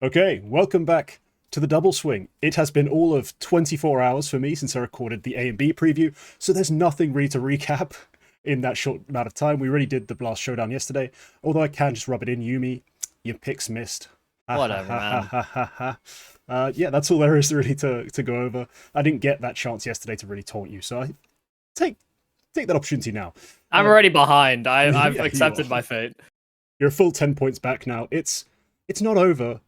Okay, welcome back to the double swing. It has been all of 24 hours for me since I recorded the A and B preview, so there's nothing really to recap in that short amount of time. We already did the Blast Showdown yesterday, although I can just rub it in, Yumi. Your picks missed. Whatever, man. Yeah, that's all there is really to go over. I didn't get that chance yesterday to really taunt you, so I take that opportunity now. I'm already behind. I've Yeah, accepted my fate. You're a full 10 points back now. It's not over,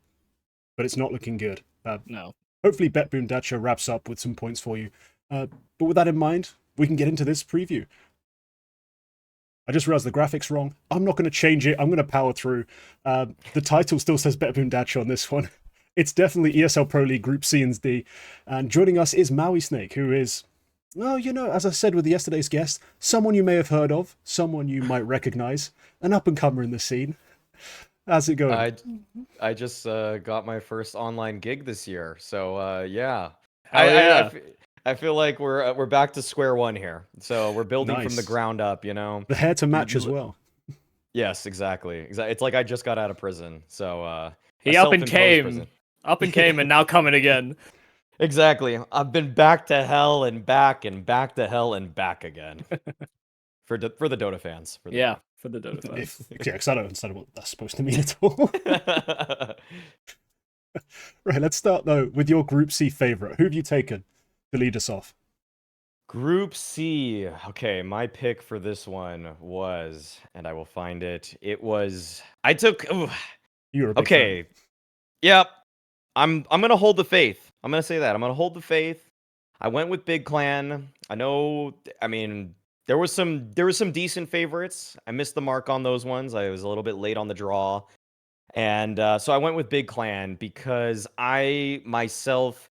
but it's not looking good. No. Hopefully BetBoom Dacha wraps up with some points for you. But with that in mind, we can get into this preview. I just realized the graphics wrong. I'm not going to change it. I'm going to power through. The title still says BetBoom Dacha on this one. It's definitely ESL Pro League Group C and D. And joining us is Mauisnake, who is, well, you know, as I said with yesterday's guest, someone you may have heard of, someone you might recognize, an up-and-comer in the scene. How's it going? I just got my first online gig this year, so yeah. Hell yeah. I feel like we're back to square one here. So we're building from the Nice. ground up, you know. The hair to match as well. Yes, exactly. It's like I just got out of prison. So He a up and self-imposed came. prison. Up and came and now coming again. Exactly. I've been back to hell and back to hell and back again. For the Dota fans. Yeah, for the Dota fans. Yeah, because I don't understand what that's supposed to mean at all. Right, let's start though with your Group C favorite. Who have you taken to lead us off? Group C. Okay, my pick for this one was, and I will find it. It was I took. You're a big Okay. fan. Yep. I'm gonna hold the faith. I'm gonna say that. I'm gonna hold the faith. I went with Big Clan. I know. I mean, there was some decent favorites. I missed the mark on those ones. I was a little bit late on the draw, and so I went with Big Clan because I myself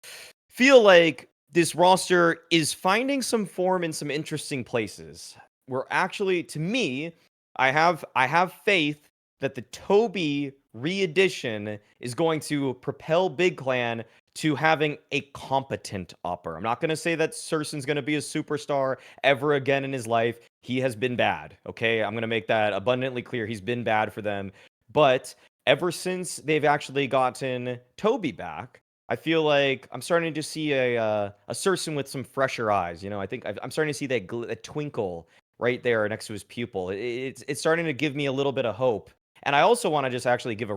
feel like this roster is finding some form in some interesting places. We're actually, to me, I have faith that the Toby re-edition is going to propel Big Clan to having a competent upper. I'm not going to say that Sursen's going to be a superstar ever again in his life. He has been bad, okay? I'm going to make that abundantly clear. He's been bad for them. But ever since they've actually gotten Toby back, I feel like I'm starting to see a Sursen with some fresher eyes. You know, I think I'm starting to see that twinkle right there next to his pupil. It's starting to give me a little bit of hope. And I also want to just actually give a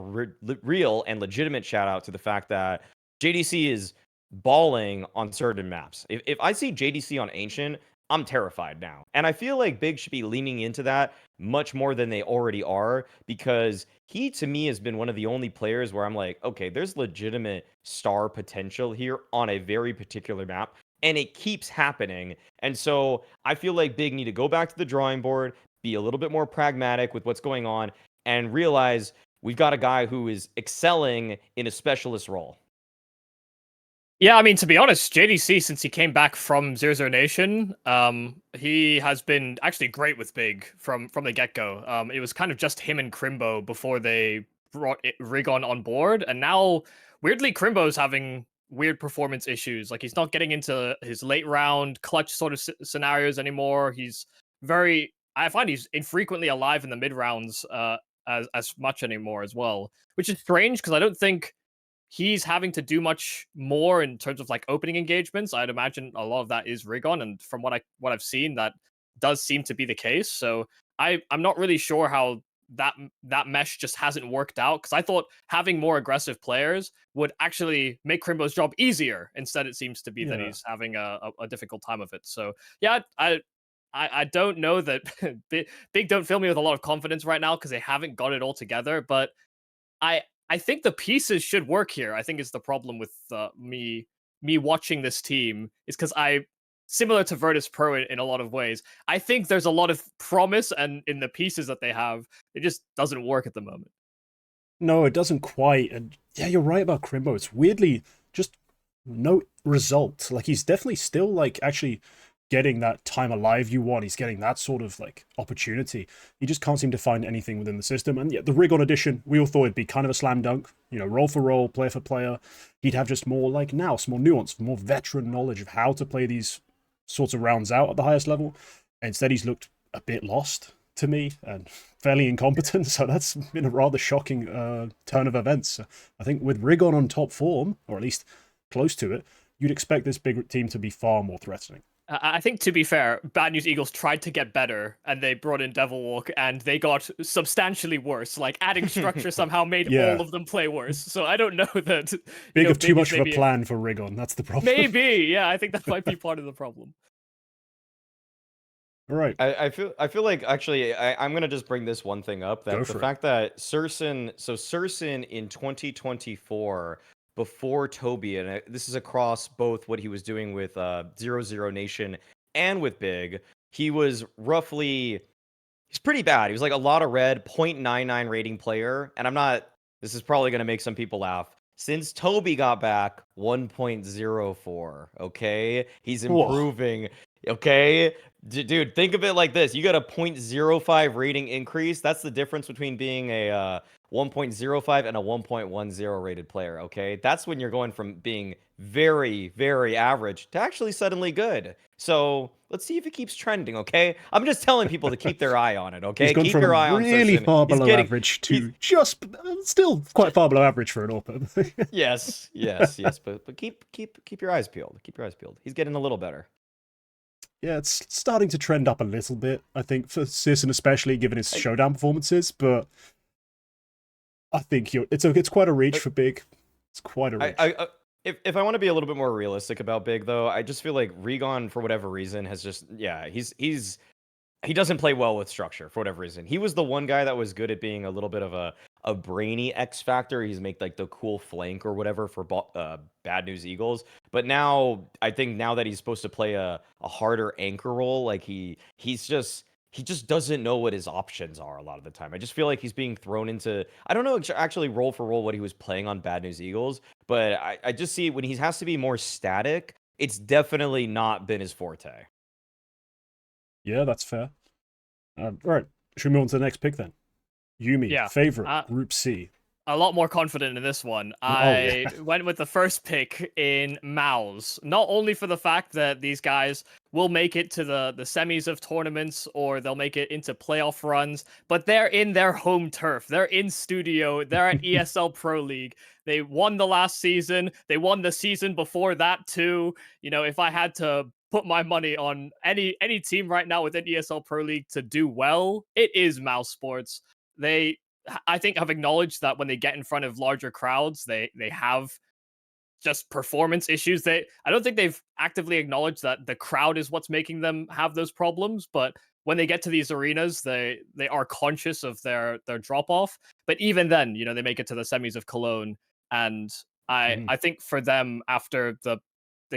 real and legitimate shout out to the fact that JDC is balling on certain maps. If I see JDC on Ancient, I'm terrified now. And I feel like Big should be leaning into that much more than they already are, because he, to me, has been one of the only players where I'm like, okay, there's legitimate star potential here on a very particular map, and it keeps happening. And so I feel like Big need to go back to the drawing board, be a little bit more pragmatic with what's going on, and realize we've got a guy who is excelling in a specialist role. Yeah, I mean, to be honest, JDC, since he came back from 00 Nation, he has been actually great with Big from the get-go. It was kind of just him and Crimbo before they brought Rigon on board, and now, weirdly, Crimbo's having weird performance issues. Like, he's not getting into his late round clutch sort of scenarios anymore. I find he's infrequently alive in the mid rounds as much anymore as well, which is strange because I don't think he's having to do much more in terms of like opening engagements. I'd imagine a lot of that is Rigon, and from what I've seen, that does seem to be the case. So I'm not really sure how that mesh just hasn't worked out, because I thought having more aggressive players would actually make Crimbo's job easier. Instead, it seems to be that he's having a difficult time of it. So yeah, I don't know that Big don't fill me with a lot of confidence right now because they haven't got it all together, but I think the pieces should work here. I think it's the problem with me watching this team is because similar to Virtus Pro in a lot of ways, I think there's a lot of promise, and in the pieces that they have, it just doesn't work at the moment. No, it doesn't quite. And yeah, you're right about Crimbo. It's weirdly just no result. Like, he's definitely still like actually getting that time alive you want. He's getting that sort of like opportunity. He just can't seem to find anything within the system. And yeah, the Rigon edition, we all thought it'd be kind of a slam dunk, you know, role for role, player for player. He'd have just more like nous, more nuance, more veteran knowledge of how to play these sorts of rounds out at the highest level. Instead, he's looked a bit lost to me, and fairly incompetent, so that's been a rather shocking turn of events. I think with Rigon on top form, or at least close to it, you'd expect this big team to be far more threatening. I think, to be fair, Bad News Eagles tried to get better, and they brought in Devil Walk, and they got substantially worse. Like, adding structure somehow made all of them play worse. So I don't know that... Big of too much of a plan for Rigon, that's the problem. Maybe, yeah, I think that might be part of the problem. All right. I feel like, actually, I'm going to just bring this one thing up, that the fact that Surson in 2024... before Toby, and this is across both what he was doing with 00 Nation and with Big, he was roughly, he's pretty bad. He was like a lot of red, 0.99 rating player, and this is probably going to make some people laugh. Since Toby got back, 1.04, okay? He's improving, okay? Dude, think of it like this. You got a 0.05 rating increase. That's the difference between being a 1.05 and a 1.10 rated player, okay? That's when you're going from being very, very average to actually suddenly good. So let's see if it keeps trending, okay? I'm just telling people to keep their eye on it, okay? He's gone keep from your eye on really Surson. far below average to just still quite far below average for an AWP. yes, but keep your eyes peeled. Keep your eyes peeled. He's getting a little better. Yeah, it's starting to trend up a little bit, I think, for Sisson especially, given his showdown performances, but I think it's quite a reach for Big. It's quite a reach. If I want to be a little bit more realistic about Big, though, I just feel like Rigon, for whatever reason, has just, he doesn't play well with structure for whatever reason. He was the one guy that was good at being a little bit of a brainy X factor. He's make like the cool flank or whatever for Bad News Eagles. But now, I think now that he's supposed to play a harder anchor role, like he just doesn't know what his options are a lot of the time. I just feel like he's being thrown into, I don't know actually role for role what he was playing on Bad News Eagles, but I just see when he has to be more static, it's definitely not been his forte. Yeah, that's fair. All right, should we move on to the next pick then? Yumi, favorite, Group C. A lot more confident in this one. I went with the first pick in MOUZ, not only for the fact that these guys will make it to the semis of tournaments or they'll make it into playoff runs, but they're in their home turf. They're in studio. They're at ESL Pro League. They won the last season. They won the season before that too. You know, if I had to put my money on any team right now within ESL Pro League to do well, it is MOUZ Sports. They, I think, have acknowledged that when they get in front of larger crowds, they have just performance issues. I don't think they've actively acknowledged that the crowd is what's making them have those problems, but when they get to these arenas, they are conscious of their drop off. But even then, you know, they make it to the semis of Cologne, and I think for them, after the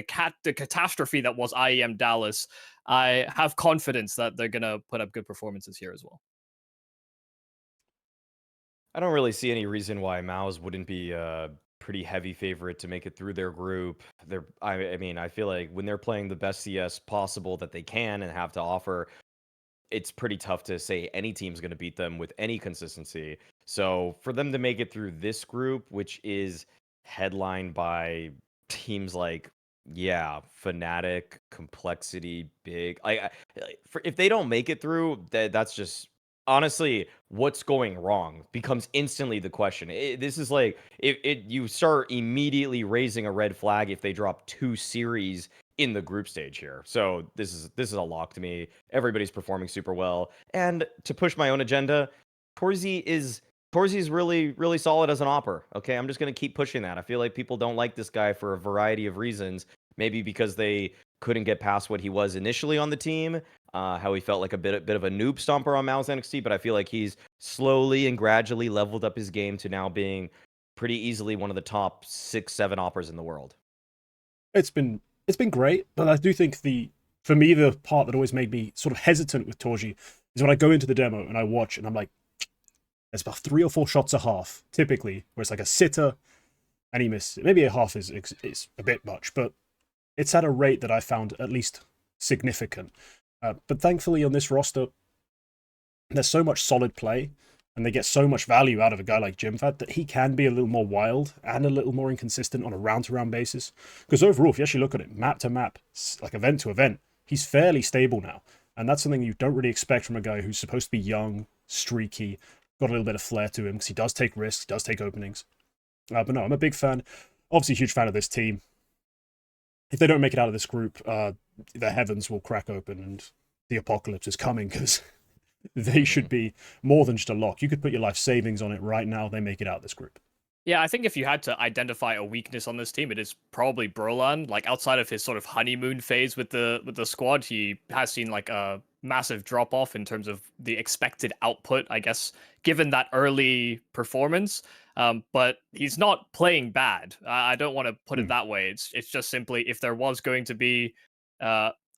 catastrophe that was IEM Dallas, I have confidence that they're gonna put up good performances here as well. I don't really see any reason why MOUZ wouldn't be a pretty heavy favorite to make it through their group. I mean, I feel like when they're playing the best CS possible that they can and have to offer, it's pretty tough to say any team's going to beat them with any consistency. So for them to make it through this group, which is headlined by teams like, Fnatic, Complexity, Big, if they don't make it through, that's just... honestly, what's going wrong becomes instantly the question. This is like, you start immediately raising a red flag if they drop 2 series in the group stage here. So this is a lock to me. Everybody's performing super well. And to push my own agenda, Torzi is really, really solid as an opper. Okay, I'm just going to keep pushing that. I feel like people don't like this guy for a variety of reasons. Maybe because they couldn't get past what he was initially on the team, how he felt like a bit of a noob stomper on MOUZ NXT, but I feel like he's slowly and gradually leveled up his game to now being pretty easily one of the top 6-7 oppers in the world. It's been great, but I do think for me the part that always made me sort of hesitant with Torji is when I go into the demo and I watch and I'm like, there's about 3 or 4 shots a half typically, where it's like a sitter and he misses. Maybe a half is a bit much, but it's at a rate that I found at least significant. But thankfully on this roster, there's so much solid play and they get so much value out of a guy like Jimfad that he can be a little more wild and a little more inconsistent on a round-to-round basis. Because overall, if you actually look at it, map to map, like event to event, he's fairly stable now. And that's something you don't really expect from a guy who's supposed to be young, streaky, got a little bit of flair to him because he does take risks, does take openings. But no, I'm a big fan. Obviously, a huge fan of this team. If they don't make it out of this group, the heavens will crack open and the apocalypse is coming because they should be more than just a lock. You could put your life savings on it right now. They make it out of this group. Yeah, I think if you had to identify a weakness on this team, it is probably Brolan. Like outside of his sort of honeymoon phase with the squad, he has seen like a massive drop off in terms of the expected output, I guess, given that early performance. But he's not playing bad. I don't want to put it that way. It's just simply if there was going to be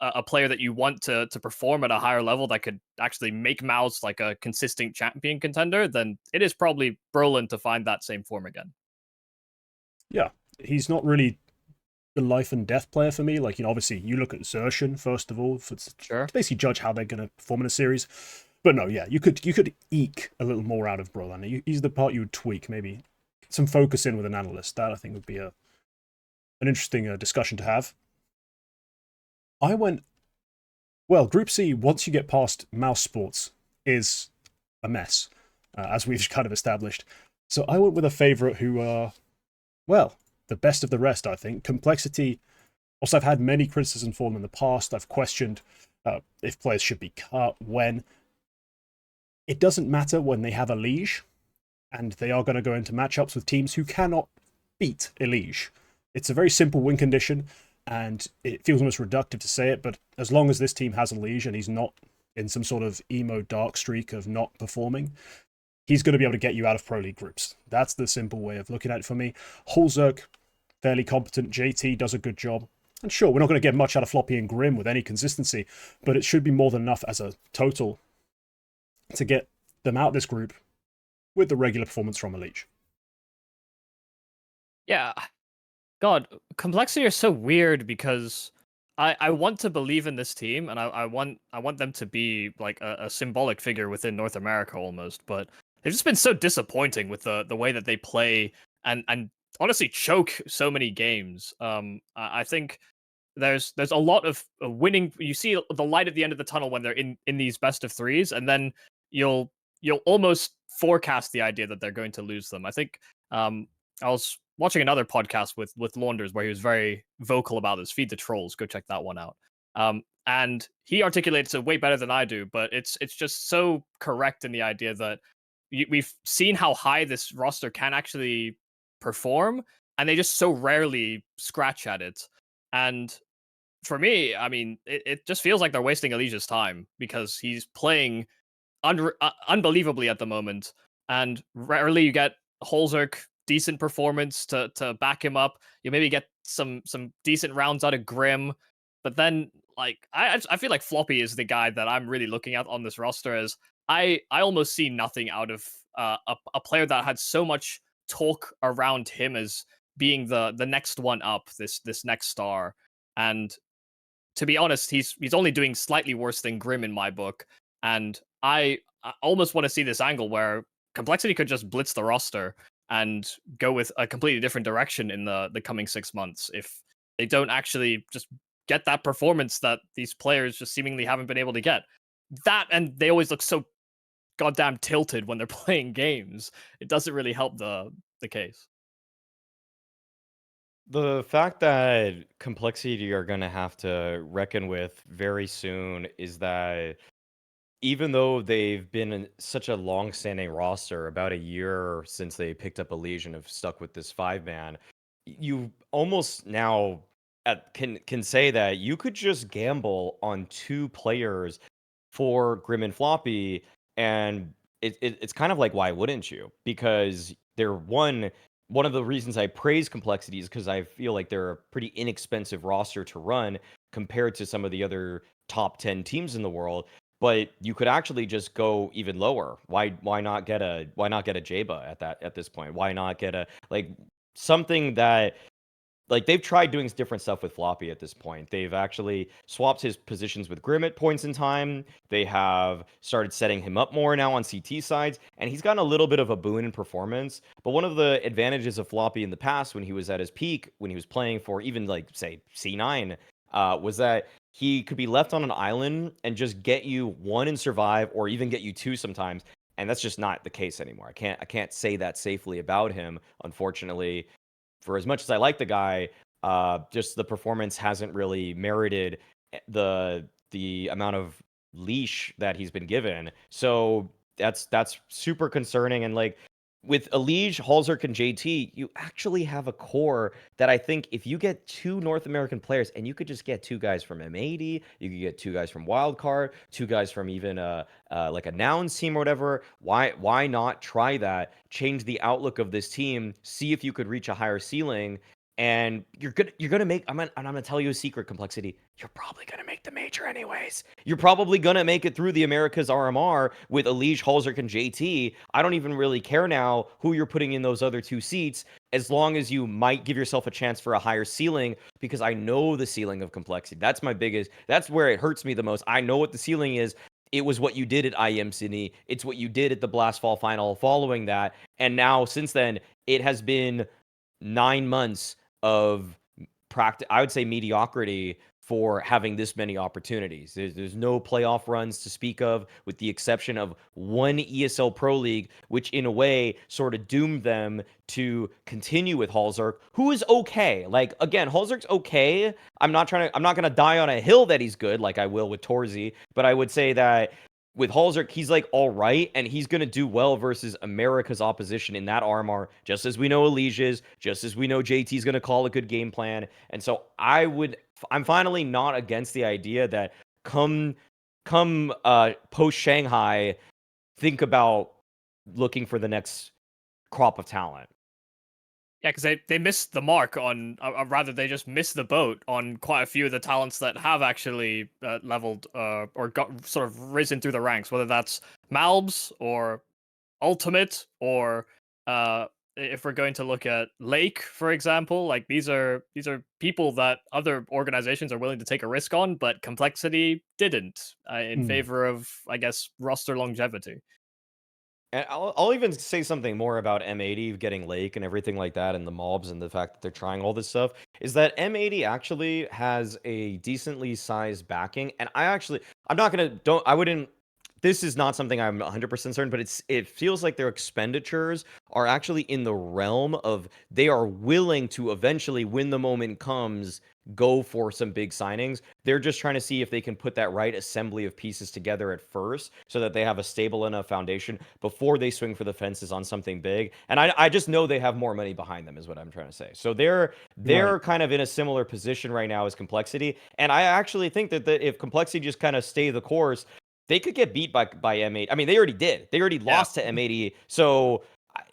a player that you want to perform at a higher level that could actually make MOUZ like a consistent champion contender, then it is probably Brolan to find that same form again. Yeah, he's not really the life and death player for me. Like, obviously you look at Xertion first of all to basically judge how they're going to perform in a series. But no, yeah, you could eke a little more out of Brolan. He's the part you would tweak, maybe some focus in with an analyst. That I think would be an interesting discussion to have. Well, Group C, once you get past Mouse Sports, is a mess, as we've kind of established. So I went with a favorite who well, the best of the rest, I think. Complexity. Also, I've had many criticisms for them in the past. I've questioned if players should be cut, when. It doesn't matter when they have a Liege, and they are going to go into matchups with teams who cannot beat a Liege. It's a very simple win condition, and it feels almost reductive to say it, but as long as this team has a Liege and he's not in some sort of emo dark streak of not performing, he's going to be able to get you out of Pro League groups. That's the simple way of looking at it for me. Holzerk, fairly competent. JT does a good job. And sure, we're not going to get much out of Floppy and Grim with any consistency, but it should be more than enough as a total to get them out of this group with the regular performance from a Liege. Yeah. God, Complexity are so weird because I want to believe in this team and I want them to be like a symbolic figure within North America almost, but they've just been so disappointing with the way that they play and honestly choke so many games. I think there's a lot of winning. You see the light at the end of the tunnel when they're in these best of threes, and then you'll almost forecast the idea that they're going to lose them. I think I was watching another podcast with Launders where he was very vocal about this. Feed the Trolls, go check that one out. And he articulates it way better than I do, but it's just so correct in the idea that we've seen how high this roster can actually perform, and they just so rarely scratch at it. And for me, I mean, it just feels like they're wasting Alicia's time because he's playing unbelievably at the moment, and rarely you get Holzerk decent performance to back him up. You maybe get some decent rounds out of Grim, but then like I feel like Floppy is the guy that I'm really looking at on this roster as I almost see nothing out of a player that had so much talk around him as being the next one up, this next star. And to be honest, he's only doing slightly worse than Grim in my book. And I almost want to see this angle where Complexity could just blitz the roster and go with a completely different direction in the coming 6 months if they don't actually just get that performance that these players just seemingly haven't been able to get. That, and they always look so goddamn tilted when they're playing games. It doesn't really help the case. The fact that Complexity are going to have to reckon with very soon is that even though they've been in such a long-standing roster, about a year since they picked up a Legion, have stuck with this 5-man, you almost now can say that you could just gamble on 2 players for Grim and Floppy, and it's kind of like, why wouldn't you? Because they're one of the reasons I praise Complexity is because I feel like they're a pretty inexpensive roster to run compared to some of the other top 10 teams in the world. But you could actually just go even lower. Why not get a Jaba at this point? Why not get a something that, like, they've tried doing different stuff with Floppy at this point. They've actually swapped his positions with Grim at points in time. They have started setting him up more now on CT sides, and he's gotten a little bit of a boon in performance. But one of the advantages of Floppy in the past, when he was at his peak, when he was playing for even, like, say, C9, was that he could be left on an island and just get you 1 and survive, or even get you 2 sometimes, and that's just not the case anymore. I can't say that safely about him, unfortunately. For as much as I like the guy, just the performance hasn't really merited the amount of leash that he's been given. So that's super concerning. And like with Elige, Halzerk, and JT, you actually have a core that I think if you get 2 North American players, and you could just get 2 guys from M80, you could get 2 guys from Wildcard, 2 guys from even like a Nouns team or whatever. Why not try that? Change the outlook of this team. See if you could reach a higher ceiling. And you're gonna make. I'm gonna tell you a secret, Complexity. You're probably gonna make the major anyways. You're probably gonna make it through the Americas RMR with Elige, Halzerk, and JT. I don't even really care now who you're putting in those other 2 seats, as long as you might give yourself a chance for a higher ceiling, because I know the ceiling of Complexity. That's my biggest. That's where it hurts me the most. I know what the ceiling is. It was what you did at IEM Sydney. It's what you did at the Blast Fall final following that. And now, since then, it has been 9 months of I would say mediocrity for having this many opportunities. There's no playoff runs to speak of, with the exception of one ESL Pro League, which in a way sort of doomed them to continue with Halzerk, who is okay. Like, again, Halzerk's okay. I'm not gonna die on a hill that he's good, like I will with Torzi, but I would say that with Halzerk, he's like all right, and he's going to do well versus America's opposition in that RMR, just as we know Elige is, just as we know JT's going to call a good game plan. And so I'm finally not against the idea that come post Shanghai, think about looking for the next crop of talent. Yeah, because they missed the mark on, rather they just missed the boat on quite a few of the talents that have actually leveled or got sort of risen through the ranks, whether that's MOUZ or Ultimate, or if we're going to look at Lake, for example. Like these are people that other organizations are willing to take a risk on, but Complexity didn't, in favor of, I guess, roster longevity. And I'll even say something more about M80 getting Lake and everything like that, and the mobs, and the fact that they're trying all this stuff, is that M80 actually has a decently sized backing. And I wouldn't, this is not something I'm 100% certain, but it feels like their expenditures are actually in the realm of, they are willing to eventually, when the moment comes, go for some big signings. They're just trying to see if they can put that right assembly of pieces together at first, so that they have a stable enough foundation before they swing for the fences on something big. And I just know they have more money behind them, is what I'm trying to say. So they're Right. kind of in a similar position right now as Complexity. And I actually think that if Complexity just kind of stay the course, they could get beat by M80. I mean, they already did. They already lost to M80. So,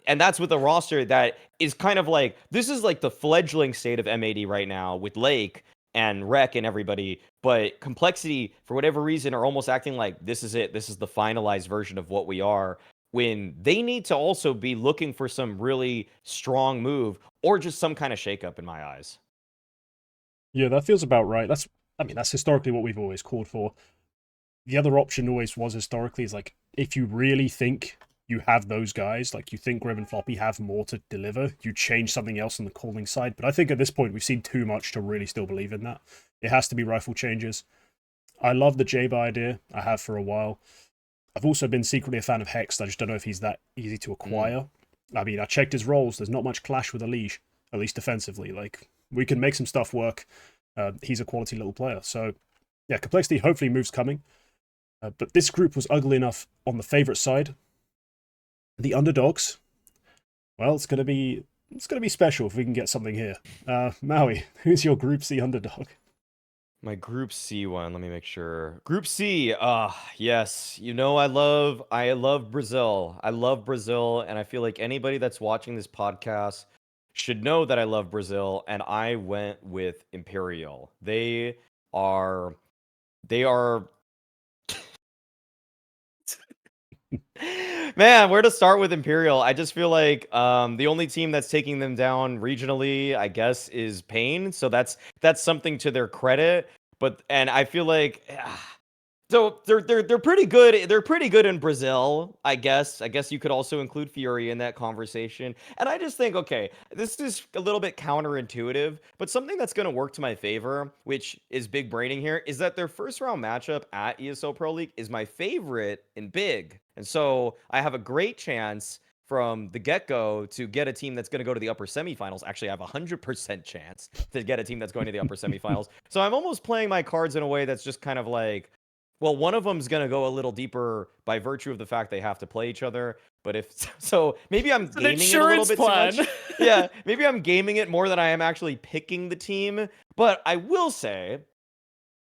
and that's with a roster that is kind of like, this is like the fledgling state of M80 right now with Lake and Rec and everybody. But Complexity, for whatever reason, are almost acting like this is it. This is the finalized version of what we are, when they need to also be looking for some really strong move, or just some kind of shakeup in my eyes. Yeah, that feels about right. That's historically what we've always called for. The other option always was historically is like, if you really think you have those guys, like you think Grim and Floppy have more to deliver, you change something else on the calling side. But I think at this point we've seen too much to really still believe in that. It has to be rifle changes. I love the Jaba idea. I have for a while. I've also been secretly a fan of Hex. I just don't know if he's that easy to acquire. I mean, I checked his roles. There's not much clash with Elige, at least defensively. Like, we can make some stuff work. He's a quality little player. So, yeah, Complexity, hopefully moves coming. But this group was ugly enough on the favorite side. The underdogs, well, it's gonna be special if we can get something here. Maui, who's your Group C underdog? My Group C one, let me make sure. Group C, yes. You know, I love Brazil. I love Brazil, and I feel like anybody that's watching this podcast should know that I love Brazil, and I went with Imperial. They are Man, where to start with Imperial? I just feel like the only team that's taking them down regionally, I guess, is Pain. So that's something to their credit. And I feel like so they're pretty good. They're pretty good in Brazil, I guess. I guess you could also include Furia in that conversation. And I just think, okay, this is a little bit counterintuitive, but something that's going to work to my favor, which is big braining here, is that their first round matchup at ESL Pro League is my favorite in Big. And so I have a great chance from the get-go to get a team that's going to go to the upper semifinals. Actually, I have a 100% chance to get a team that's going to the upper semifinals. So I'm almost playing my cards in a way that's just kind of like, well, one of them's going to go a little deeper by virtue of the fact they have to play each other. But if so, maybe I'm It's an gaming it a little insurance bit plan. too much. Yeah, maybe I'm gaming it more than I am actually picking the team. But I will say,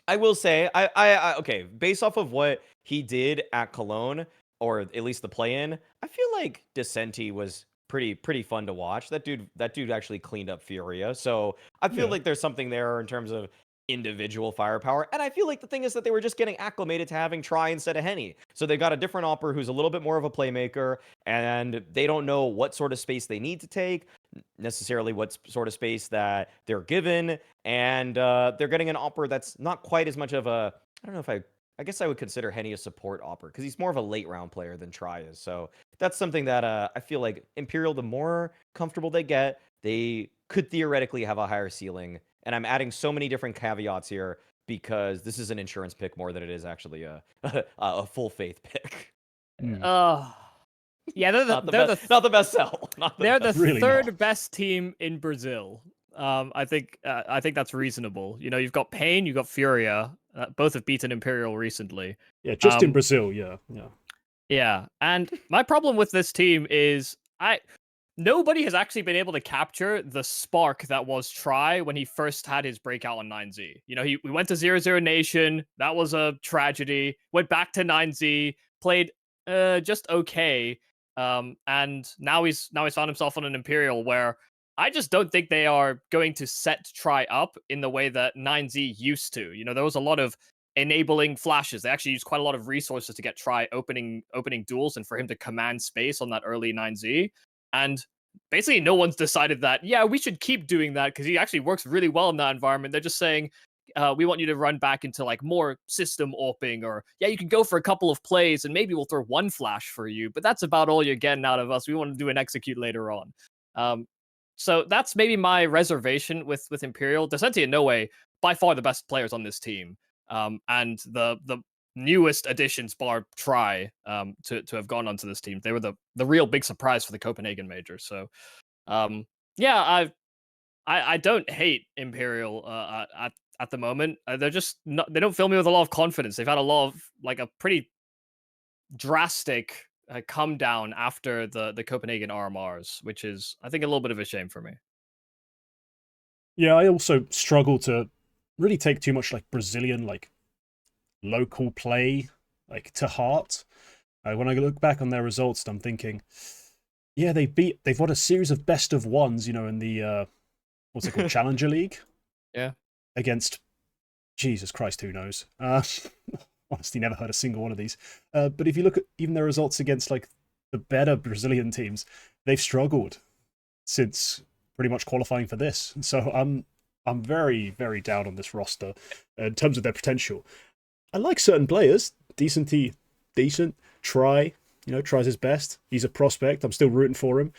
okay, based off of what he did at Cologne, or at least the play-in, I feel like Descenti was pretty fun to watch. That dude actually cleaned up Furia. So I feel Yeah. like there's something there in terms of individual firepower. And I feel like the thing is that they were just getting acclimated to having Try instead of Henny. So they got a different Opper who's a little bit more of a playmaker, and they don't know what sort of space they need to take, necessarily what sort of space that they're given, and they're getting an Opper that's not quite as much of a, I don't know if I guess I would consider Henny a support Opper because he's more of a late round player than Try is. So that's something that I feel like Imperial, the more comfortable they get, they could theoretically have a higher ceiling. And I'm adding so many different caveats here because this is an insurance pick more than it is actually a full faith pick. Mm. Yeah, Not the best sell. They're the Really third not. best team in Brazil. I think that's reasonable. You know, you've got Pain, you've got Furia. Both have beaten Imperial recently. Yeah, just in Brazil, yeah. Yeah, and my problem with this team is nobody has actually been able to capture the spark that was Try when he first had his breakout on 9Z. You know, we went to 0-0 Nation. That was a tragedy. Went back to 9Z, played just okay. And now he's found himself on an Imperial where I just don't think they are going to set Try up in the way that 9Z used to. You know, there was a lot of enabling flashes. They actually used quite a lot of resources to get Try opening duels and for him to command space on that early 9Z. And basically no one's decided that, yeah, we should keep doing that because he actually works really well in that environment. They're just saying, we want you to run back into like more system AWPing, or yeah, you can go for a couple of plays and maybe we'll throw one flash for you, but that's about all you're getting out of us. We want to do an execute later on. So that's maybe my reservation with Imperial. Descenti in no way by far the best players on this team. And the newest additions, bar Try, to have gone onto this team. They were the real big surprise for the Copenhagen major. So, yeah, I don't hate Imperial at the moment. They're just not. They don't fill me with a lot of confidence. They've had a lot of like a pretty drastic come down after the Copenhagen RMRs, which is I think a little bit of a shame for me. Yeah, I also struggle to really take too much like Brazilian like local play like to heart. When I look back on their results, I'm thinking, yeah, they've won a series of best of ones, you know, in the what's it called, Challenger League? Yeah. Against Jesus Christ, who knows? Honestly, never heard a single one of these. But if you look at even their results against like the better Brazilian teams, they've struggled since pretty much qualifying for this. So I'm very, very down on this roster in terms of their potential. I like certain players, decent. Try, you know, tries his best. He's a prospect. I'm still rooting for him.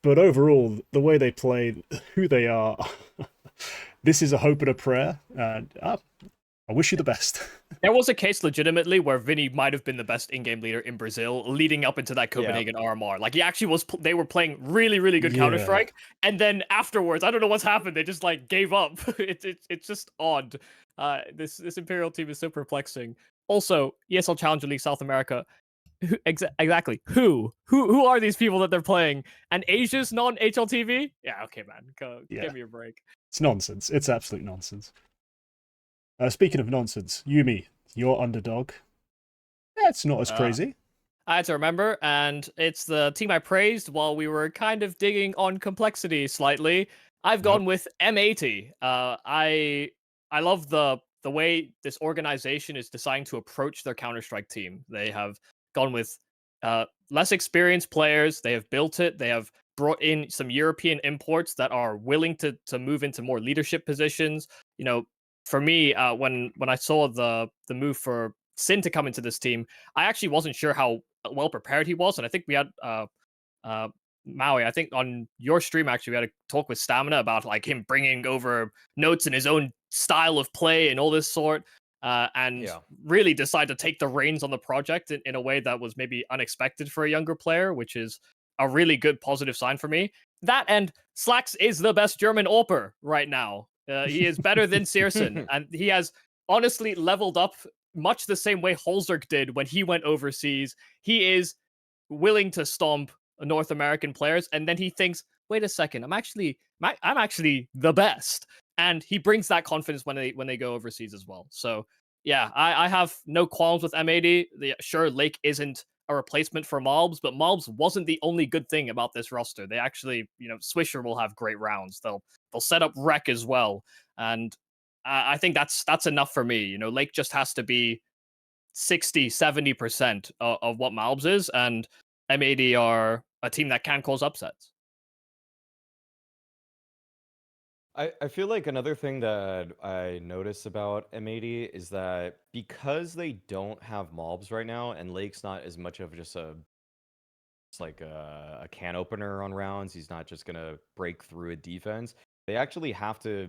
But overall, the way they play, who they are, this is a hope and a prayer. And I wish you the best. There was a case legitimately where Vinny might have been the best in-game leader in Brazil leading up into that Copenhagen RMR. Like he actually was, they were playing really, really good Counter-Strike. And then afterwards, I don't know what's happened. They just like gave up. It's just odd. This Imperial team is so perplexing. Also, ESL Challenger League South America. Exactly. Who are these people that they're playing? And Asia's non-HLTV? Yeah, okay, man. Give me a break. It's nonsense. It's absolute nonsense. Speaking of nonsense, Yumi, your underdog. Yeah, it's not as crazy. I had to remember, and it's the team I praised while we were kind of digging on complexity slightly. I've gone with M80. I love the way this organization is deciding to approach their Counter-Strike team. They have gone with less experienced players. They have built it. They have brought in some European imports that are willing to move into more leadership positions. You know, for me, when I saw the move for Sin to come into this team, I actually wasn't sure how well prepared he was, and I think we had Maui. I think on your stream actually we had a talk with Stamina about like him bringing over notes in his own style of play and all this sort. and Yeah. really decide to take the reins on the project in a way that was maybe unexpected for a younger player, which is a really good positive sign for me. That and Slacks is the best German AWPer right now. He is better than Searson, and he has honestly leveled up much the same way Holzerk did when he went overseas. He is willing to stomp North American players, and then he thinks, "Wait a second, I'm actually the best," and he brings that confidence when they go overseas as well. So yeah, I have no qualms with M80. Sure, Lake isn't a replacement for MOUZ, but MOUZ wasn't the only good thing about this roster. They actually, Swisher will have great rounds. They'll set up Wreck as well, and I think that's enough for me. Lake just has to be 60-70% of what MOUZ is, and M80 are a team that can cause upsets. I feel like another thing that I notice about M80 is that because they don't have mobs right now, and Lake's not as much of just it's like a can opener on rounds. He's not just gonna break through a defense. They actually have to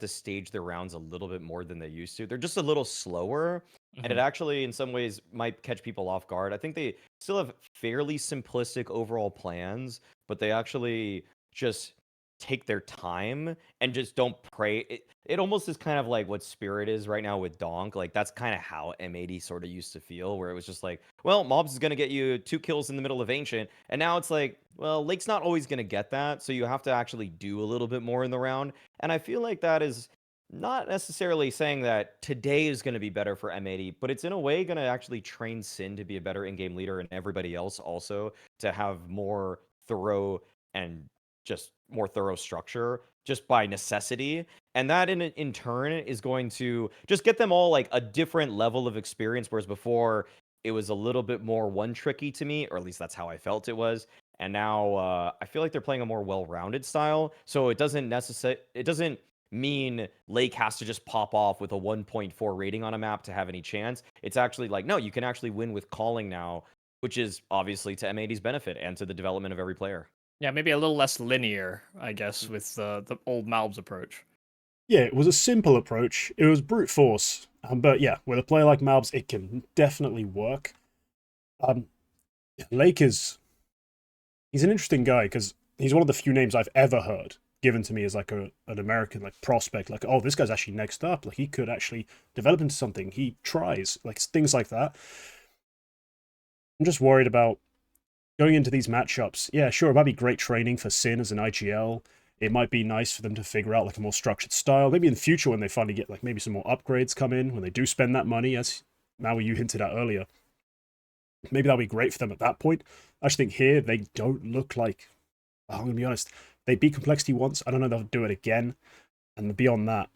stage their rounds a little bit more than they used to. They're just a little slower, and it actually in some ways might catch people off guard. I think they still have fairly simplistic overall plans, but they actually just take their time and just don't pray. It almost is kind of like what Spirit is right now with Donk. Like that's kind of how M80 sort of used to feel, where it was just like, well, Mobs is gonna get you 2 kills in the middle of Ancient, and now it's like, well, Lake's not always gonna get that, so you have to actually do a little bit more in the round. And I feel like that is not necessarily saying that today is going to be better for M80, but it's in a way going to actually train Sin to be a better in-game leader and everybody else also to have more thorough and just more thorough structure just by necessity. And that in turn is going to just get them all like a different level of experience, whereas before it was a little bit more one tricky to me, or at least that's how I felt it was. And now I feel like they're playing a more well-rounded style, so it doesn't mean Lake has to just pop off with a 1.4 rating on a map to have any chance. It's actually like, no, you can actually win with calling now, which is obviously to M80's benefit and to the development of every player. Yeah, maybe a little less linear, I guess, with the old MOUZ approach. Yeah, it was a simple approach. It was brute force. But yeah, with a player like MOUZ, it can definitely work. Lake he's an interesting guy because he's one of the few names I've ever heard given to me as like an American like prospect. Like, oh, this guy's actually next up. Like, he could actually develop into something. He tries, like things like that. I'm just worried about going into these matchups. Yeah, sure, it might be great training for Sin as an IGL. It might be nice for them to figure out like a more structured style. Maybe in the future when they finally get like maybe some more upgrades come in, when they do spend that money, as Maui you hinted at earlier. Maybe that'll be great for them at that point. I just think here they don't look like, I'm going to be honest, they beat Complexity once. I don't know if they'll do it again. And beyond that,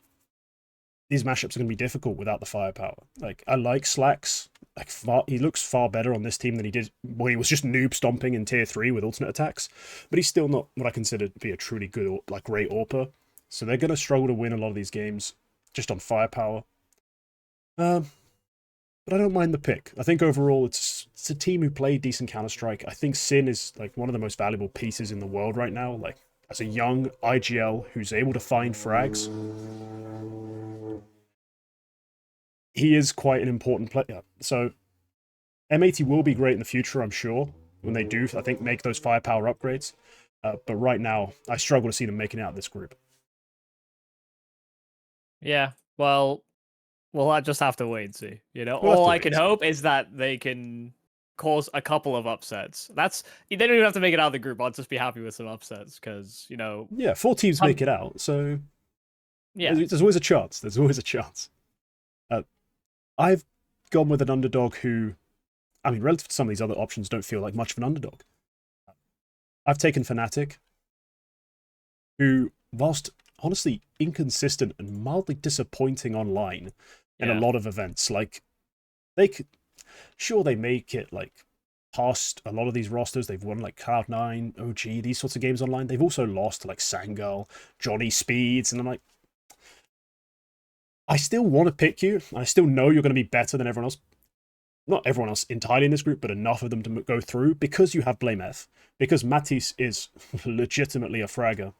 these matchups are going to be difficult without the firepower. Like, I like Slacks. Like, he looks far better on this team than he did when he was just noob stomping in tier 3 with alternate attacks. But he's still not what I consider to be a truly good, like, great AWPer. So they're going to struggle to win a lot of these games just on firepower. But I don't mind the pick. I think overall it's a team who play decent Counter-Strike. I think Sin is like one of the most valuable pieces in the world right now. Like, as a young IGL who's able to find frags, he is quite an important player. So M80 will be great in the future, I'm sure, when they do, I think, make those firepower upgrades. But right now, I struggle to see them making it out of this group. Yeah, well, we'll just have to wait and see. We'll All I can hope is that they can cause a couple of upsets. They don't even have to make it out of the group. I'll just be happy with some upsets because, Yeah, 4 teams make it out, so yeah, there's always a chance. There's always a chance. I've gone with an underdog who, I mean, relative to some of these other options, don't feel like much of an underdog. I've taken Fnatic, who, whilst honestly inconsistent and mildly disappointing online in a lot of events, like, they make it, like, past a lot of these rosters. They've won, like, Cloud9, OG, these sorts of games online. They've also lost to, like, Sangirl, Johnny Speeds, and I'm like, I still want to pick you. I still know you're going to be better than everyone else. Not everyone else entirely in this group, but enough of them to go through because you have Blame F. Because Matisse is legitimately a fragger.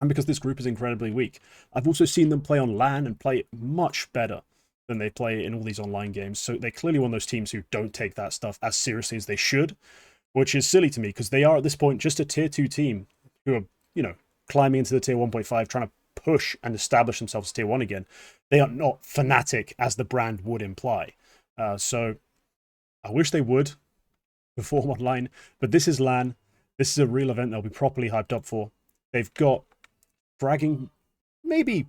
and because this group is incredibly weak. I've also seen them play on LAN and play much better than they play in all these online games. So they're clearly one of those teams who don't take that stuff as seriously as they should, which is silly to me because they are at this point just a tier 2 team who are, you know, climbing into the tier 1.5, trying to push and establish themselves as tier 1 again. They are not Fnatic as the brand would imply. So I wish they would perform online, but this is LAN. This is a real event they'll be properly hyped up for. They've got fragging, maybe,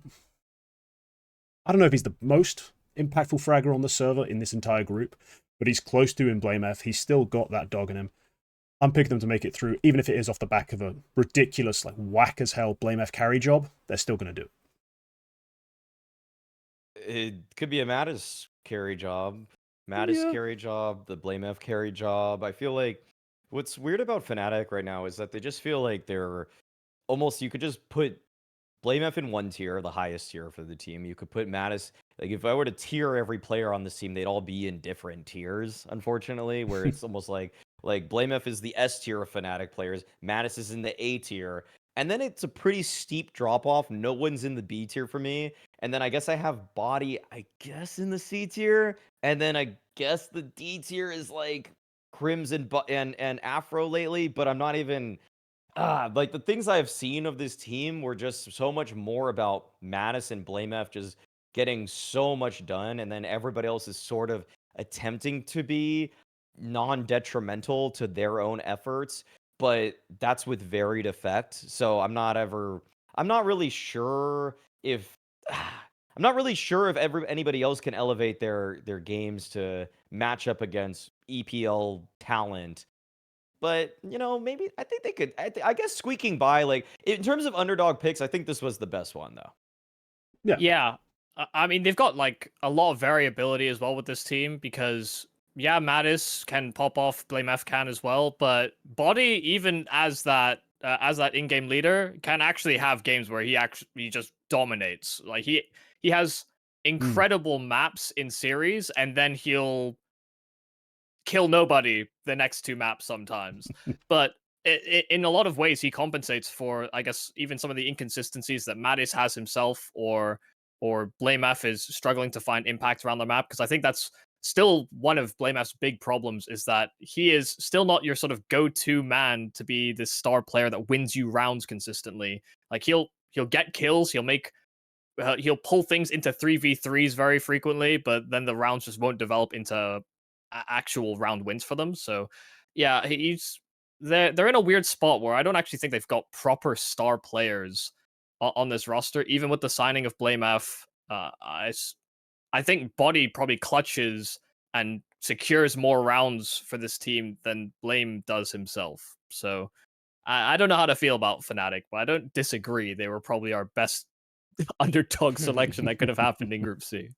I don't know if he's the most impactful fragger on the server in this entire group, but he's close to in BlameF. He's still got that dog in him. I'm picking them to make it through, even if it is off the back of a ridiculous, like, whack as hell BlameF carry job. They're still going to do it. It could be a Mattis carry job. Mattis carry job, the BlameF carry job. I feel like what's weird about Fnatic right now is that they just feel like they're almost, you could just put BlameF in one tier, the highest tier for the team. You could put Mattis, like if I were to tier every player on this team, they'd all be in different tiers, unfortunately, where it's almost like BlameF is the S tier of Fnatic players, Mattis is in the A tier, and then it's a pretty steep drop off. No one's in the B tier for me. And then I guess I have Body, I guess, in the C tier. And then I guess the D tier is like Crims and Afro lately, but I'm not even like the things I've seen of this team were just so much more about Mattis and BlameF just getting so much done, and then everybody else is sort of attempting to be non-detrimental to their own efforts, but that's with varied effect. So I'm not really sure if anybody else can elevate their games to match up against EPL talent. But, you know, maybe I think they could. I guess squeaking by, like, in terms of underdog picks, I think this was the best one, though. Yeah. I mean, they've got, like, a lot of variability as well with this team because, yeah, Mattis can pop off, BlameF can as well, but Body, even as that in-game leader, can actually have games where he just dominates. Like, he has incredible maps in series, and then he'll kill nobody the next 2 maps sometimes. But in a lot of ways, he compensates for, I guess, even some of the inconsistencies that Mattis has himself, or BlameF is struggling to find impact around the map. Because I think that's still one of BlameF's big problems, is that he is still not your sort of go-to man to be this star player that wins you rounds consistently. Like, he'll get kills, he'll pull things into 3v3s very frequently, but then the rounds just won't develop into actual round wins for them. So yeah, they're in a weird spot where I don't actually think they've got proper star players on this roster. Even with the signing of BlameF, I think Body probably clutches and secures more rounds for this team than Blame does himself. So I don't know how to feel about Fnatic, but I don't disagree. They were probably our best underdog selection that could have happened in Group C.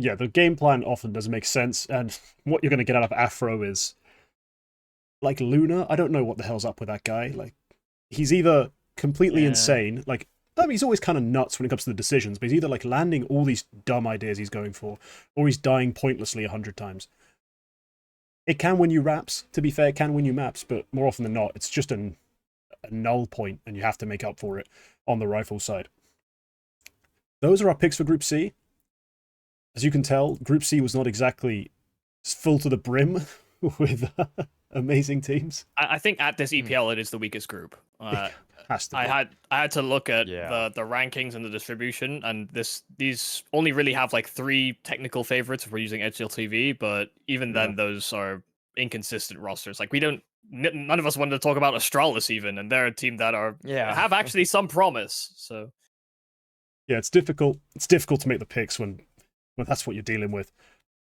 Yeah, the game plan often doesn't make sense, and what you're going to get out of Afro is, like, Luna. I don't know what the hell's up with that guy. Like, he's either completely insane, like, I mean, he's always kind of nuts when it comes to the decisions, but he's either, like, landing all these dumb ideas he's going for, or he's dying pointlessly 100 times. It can win you raps, to be fair, it can win you maps, but more often than not, it's just a null point, and you have to make up for it on the rifle side. Those are our picks for Group C. As you can tell, Group C was not exactly full to the brim with amazing teams. I think at this EPL, it is the weakest group. Has to be. I had to look at the rankings and the distribution, and these only really have like 3 technical favorites if we're using HLTV, but even then, those are inconsistent rosters. Like, none of us wanted to talk about Astralis even, and they're a team that have actually some promise. So yeah, it's difficult. It's difficult to make the picks when that's what you're dealing with.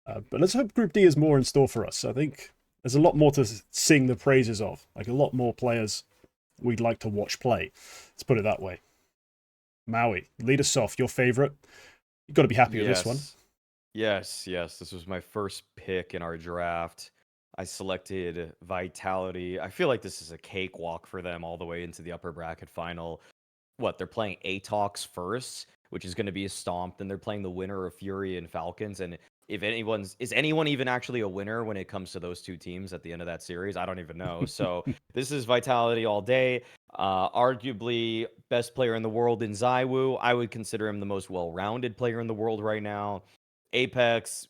But let's hope Group D is more in store for us. I think there's a lot more to sing the praises of, like a lot more players we'd like to watch play. Let's put it that way. Maui, lead us off. Your favorite. You've got to be happy with this one. Yes. This was my first pick in our draft. I selected Vitality. I feel like this is a cakewalk for them all the way into the upper bracket final. They're playing Atox first, which is going to be a stomp. Then they're playing the winner of Furia and Falcons. And if is anyone even actually a winner when it comes to those 2 teams at the end of that series? I don't even know. So this is Vitality all day. Arguably best player in the world in ZywOo. I would consider him the most well-rounded player in the world right now. Apex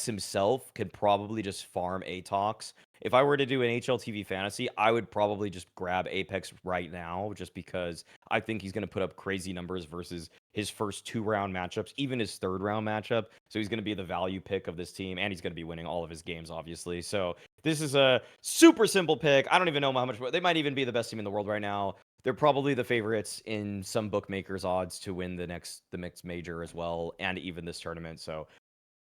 himself could probably just farm Atox. If I were to do an HLTV fantasy, I would probably just grab Apex right now, just because I think he's going to put up crazy numbers versus his first 2-round matchups, even his 3rd-round matchup. So he's going to be the value pick of this team, and he's going to be winning all of his games, obviously. So this is a super simple pick. I don't even know how much. They might even be the best team in the world right now. They're probably the favorites in some bookmakers' odds to win the mixed major as well, and even this tournament. So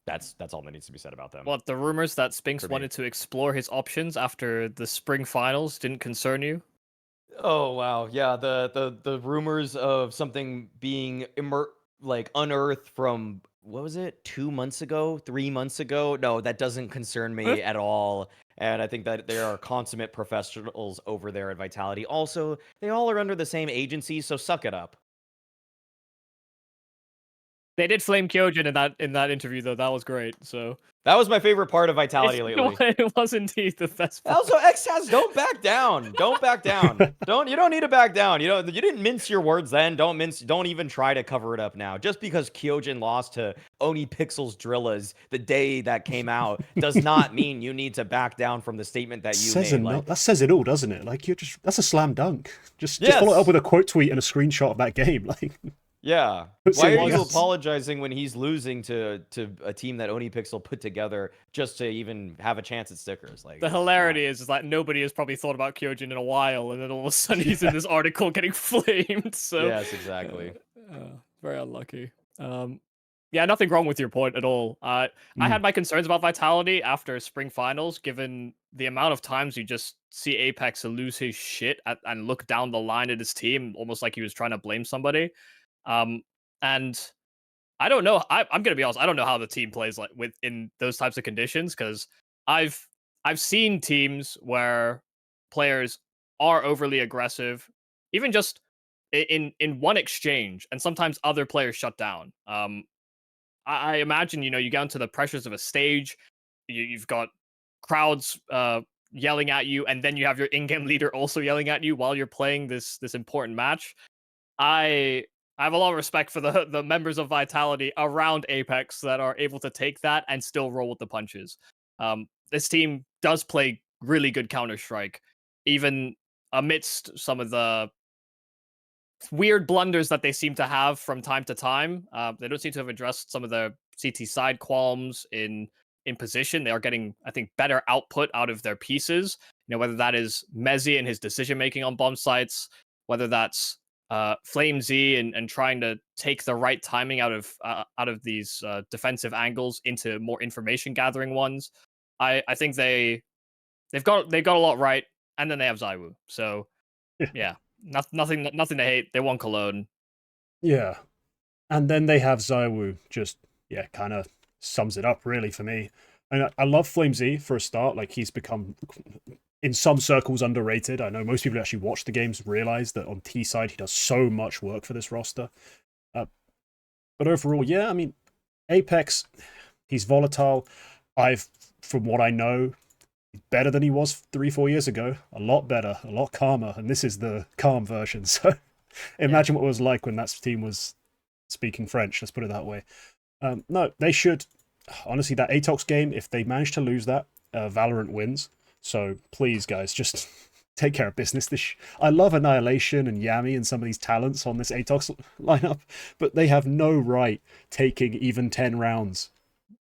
that's all that needs to be said about them. What, the rumors that Spinks wanted to explore his options after the spring finals didn't concern you? Oh wow, yeah. The rumors of something being unearthed from, what was it, 2 months ago, 3 months ago? No, that doesn't concern me at all. And I think that there are consummate professionals over there at Vitality. Also, they all are under the same agency, so suck it up. They did flame Kyojin in that interview though. That was great. So that was my favorite part of Vitality lately. It was indeed the best part. Also, XTAS, don't back down. Don't back down. You don't need to back down. You didn't mince your words then. Don't even try to cover it up now. Just because Kyojin lost to OniPixels Drillas the day that came out does not mean you need to back down from the statement that you made. That says it all, doesn't it? Like, that's a slam dunk. Just follow it up with a quote tweet and a screenshot of that game. Like, yeah. Why are you apologizing when he's losing to a team that OniPixel put together just to even have a chance at stickers? Like, the hilarity is like nobody has probably thought about Kyojin in a while, and then all of a sudden he's in this article getting flamed. So yes, exactly. Very unlucky. Yeah, nothing wrong with your point at all. I had my concerns about Vitality after spring finals, given the amount of times you just see Apex lose his shit and look down the line at his team, almost like he was trying to blame somebody. And I don't know. I'm gonna be honest. I don't know how the team plays like in those types of conditions, because I've seen teams where players are overly aggressive, even just in one exchange, and sometimes other players shut down. I imagine you get into the pressures of a stage. You've got crowds yelling at you, and then you have your in-game leader also yelling at you while you're playing this important match. I have a lot of respect for the members of Vitality around Apex that are able to take that and still roll with the punches. This team does play really good Counter-Strike, even amidst some of the weird blunders that they seem to have from time to time. They don't seem to have addressed some of the CT side qualms in position. They are getting, I think, better output out of their pieces. Whether that is Mezzy and his decision-making on bomb sites, whether that's FlameZ and trying to take the right timing out of these defensive angles into more information gathering ones. I think they've got a lot right, and then they have ZywOo. So yeah, nothing to hate. They won Cologne. Yeah, and then they have ZywOo. Just kind of sums it up really for me. And I love FlameZ for a start. Like, he's become, in some circles, underrated. I know most people who actually watch the games realize that on T side he does so much work for this roster. But overall, yeah, I mean, Apex, he's volatile. From what I know, he's better than he was 3-4 years ago. A lot better, a lot calmer, and this is the calm version. So imagine what it was like when that team was speaking French. Let's put it that way. No, they should. Honestly, that Atox game, if they manage to lose that, Valorant wins. So please, guys, just take care of business. I love Annihilation and Yami and some of these talents on this Atox lineup, but they have no right taking even 10 rounds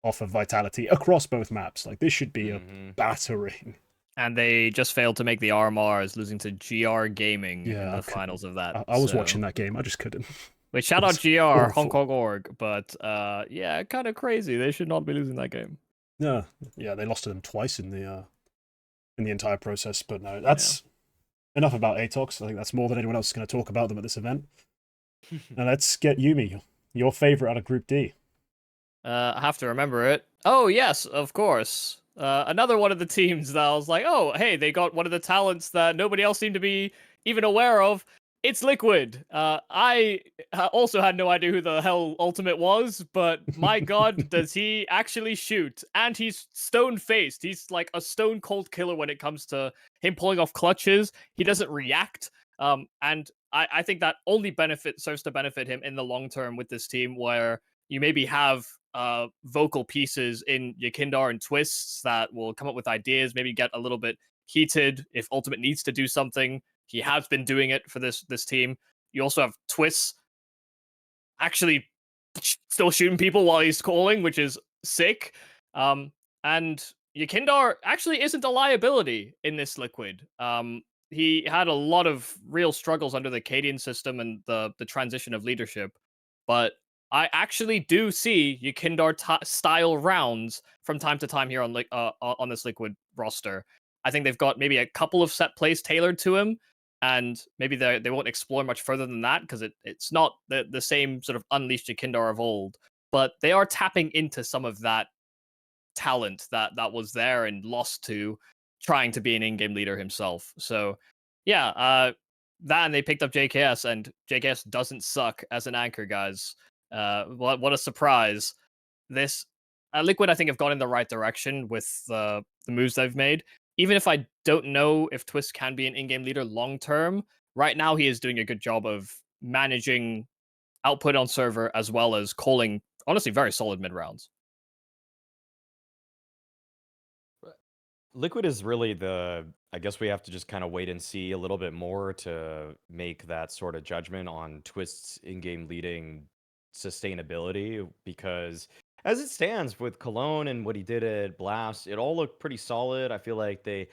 off of Vitality across both maps. Like, this should be a battering. And they just failed to make the RMRs, losing to GR Gaming in the finals of that. I was watching that game. I just couldn't. Wait, shout out GR, awful. Hong Kong org, but yeah, kind of crazy. They should not be losing that game. Yeah, they lost to them twice in the entire process. But no, that's enough about Atox. I think that's more than anyone else is going to talk about them at this event. Now let's get Yumi, your favorite out of Group D. I have to remember it. Oh yes, of course. Another one of the teams that I was like, oh hey, they got one of the talents that nobody else seemed to be even aware of. It's Liquid. I also had no idea who the hell Ultimate was, but my god, does he actually shoot. And he's stone-faced. He's like a stone-cold killer when it comes to him pulling off clutches. He doesn't react. And I think that only serves to benefit him in the long term with this team, where you maybe have vocal pieces in Yakindar and Twists that will come up with ideas, maybe get a little bit heated if Ultimate needs to do something. He has been doing it for this team. You also have Twists actually still shooting people while he's calling, which is sick. And Yakindar actually isn't a liability in this Liquid. He had a lot of real struggles under the Cadian system and the transition of leadership, but I actually do see Yakindar style rounds from time to time here on this Liquid roster. I think they've got maybe a couple of set plays tailored to him, and maybe they won't explore much further than that because it's not the same sort of unleashed Jakindar of old, but they are tapping into some of that talent that was there and lost to trying to be an in-game leader himself. So yeah, that, and they picked up JKS, and JKS doesn't suck as an anchor, guys. What a surprise. This Liquid, I think, have gone in the right direction with the moves they've made. Even if I don't know if Twist can be an in-game leader long term, right now he is doing a good job of managing output on server as well as calling, honestly, very solid mid rounds. Liquid is really I guess we have to just kind of wait and see a little bit more to make that sort of judgment on Twist's in-game leading sustainability, because as it stands with Cologne and what he did at Blast, it all looked pretty solid. I feel like they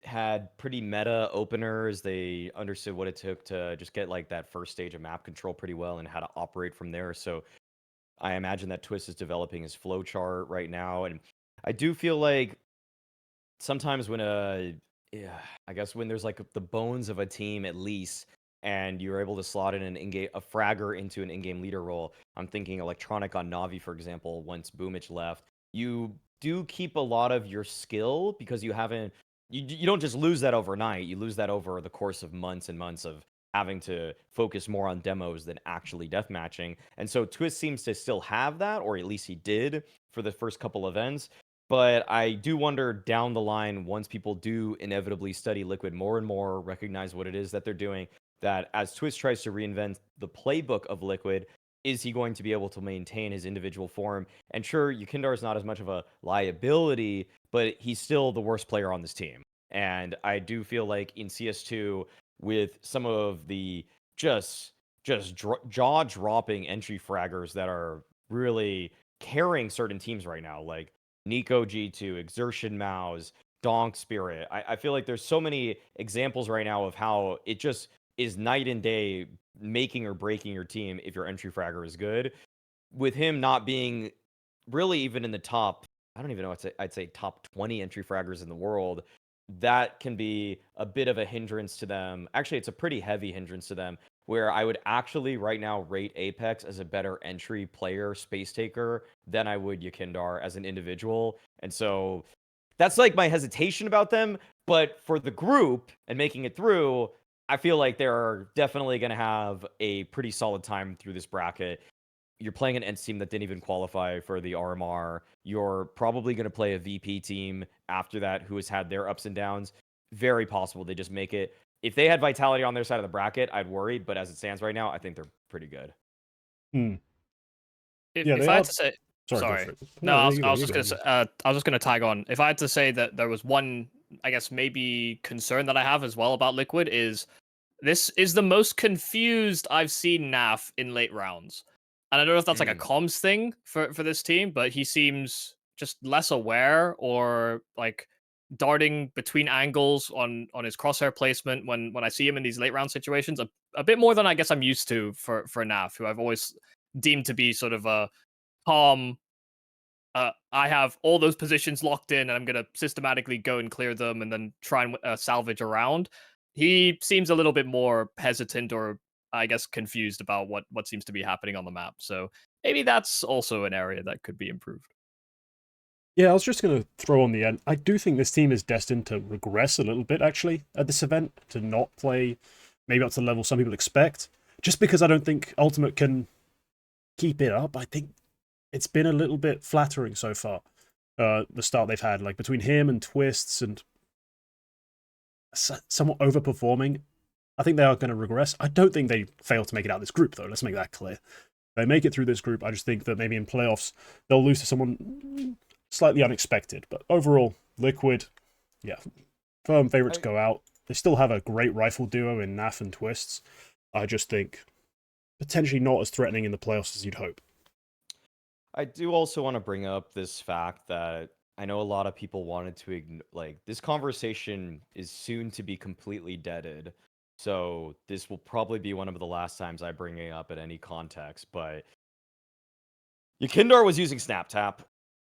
had pretty meta openers. They understood what it took to just get like that first stage of map control pretty well and how to operate from there. So I imagine that Twist is developing his flowchart right now. And I do feel like sometimes when yeah, I guess when there's like the bones of a team at least, and you're able to slot in a fragger into an in-game leader role. I'm thinking Electronic on Navi, for example. Once Boomich left, you do keep a lot of your skill because you don't just lose that overnight. You lose that over the course of months and months of having to focus more on demos than actually deathmatching. And so Twist seems to still have that, or at least he did for the first couple events. But I do wonder down the line, once people do inevitably study Liquid more and more, recognize what it is that they're doing, that as Twist tries to reinvent the playbook of Liquid, is he going to be able to maintain his individual form? And sure, Yakindar is not as much of a liability, but he's still the worst player on this team. And I do feel like in CS2, with some of the just jaw-dropping entry fraggers that are really carrying certain teams right now, like Nico G2, Exertion MOUZ, Donk Spirit. I feel like there's so many examples right now of how it just is night and day making or breaking your team if your entry fragger is good. With him not being really even in the top, I don't even know, I'd say top 20 entry fraggers in the world, that can be a bit of a hindrance to them. Actually, it's a pretty heavy hindrance to them, where I would actually right now rate Apex as a better entry player, space taker, than I would Yakindar as an individual. And so that's like my hesitation about them. But for the group and making it through, I feel like they're definitely going to have a pretty solid time through this bracket. You're playing an ENCE team that didn't even qualify for the RMR. You're probably going to play a VP team after that who has had their ups and downs. Very possible they just make it. If they had Vitality on their side of the bracket, I'd worry. But as it stands right now, I think they're pretty good. If I had to say, Sorry. No, I was just gonna tag on. If I had to say that there was one, I guess maybe concern that I have as well about Liquid is this is the most confused I've seen NAF in late rounds. And I don't know if that's like a comms thing for this team, but he seems just less aware or like darting between angles on his crosshair placement when I see him in these late round situations a bit more than I guess I'm used to for NAF, who I've always deemed to be sort of a calm. I have all those positions locked in, and I'm gonna systematically go and clear them, and then try and salvage around. He seems a little bit more hesitant, or I guess confused about what seems to be happening on the map. So maybe that's also an area that could be improved. Yeah, I was just going to throw on the end. I do think this team is destined to regress a little bit, actually, at this event, to not play maybe up to the level some people expect. Just because I don't think Ultimate can keep it up. I think it's been a little bit flattering so far. The start they've had, like between him and Twists and somewhat overperforming. I think they are going to regress. I don't think they fail to make it out of this group, though. Let's make that clear. They make it through this group. I just think that maybe in playoffs they'll lose to someone slightly unexpected. But overall, Liquid, yeah, firm favorite to go out. They still have a great rifle duo in Naf and Twists. I just think potentially not as threatening in the playoffs as you'd hope. I do also want to bring up this fact that I know a lot of people wanted to like this conversation is soon to be completely deaded. So this will probably be one of the last times I bring it up at any context, but Yakindar was using SnapTap,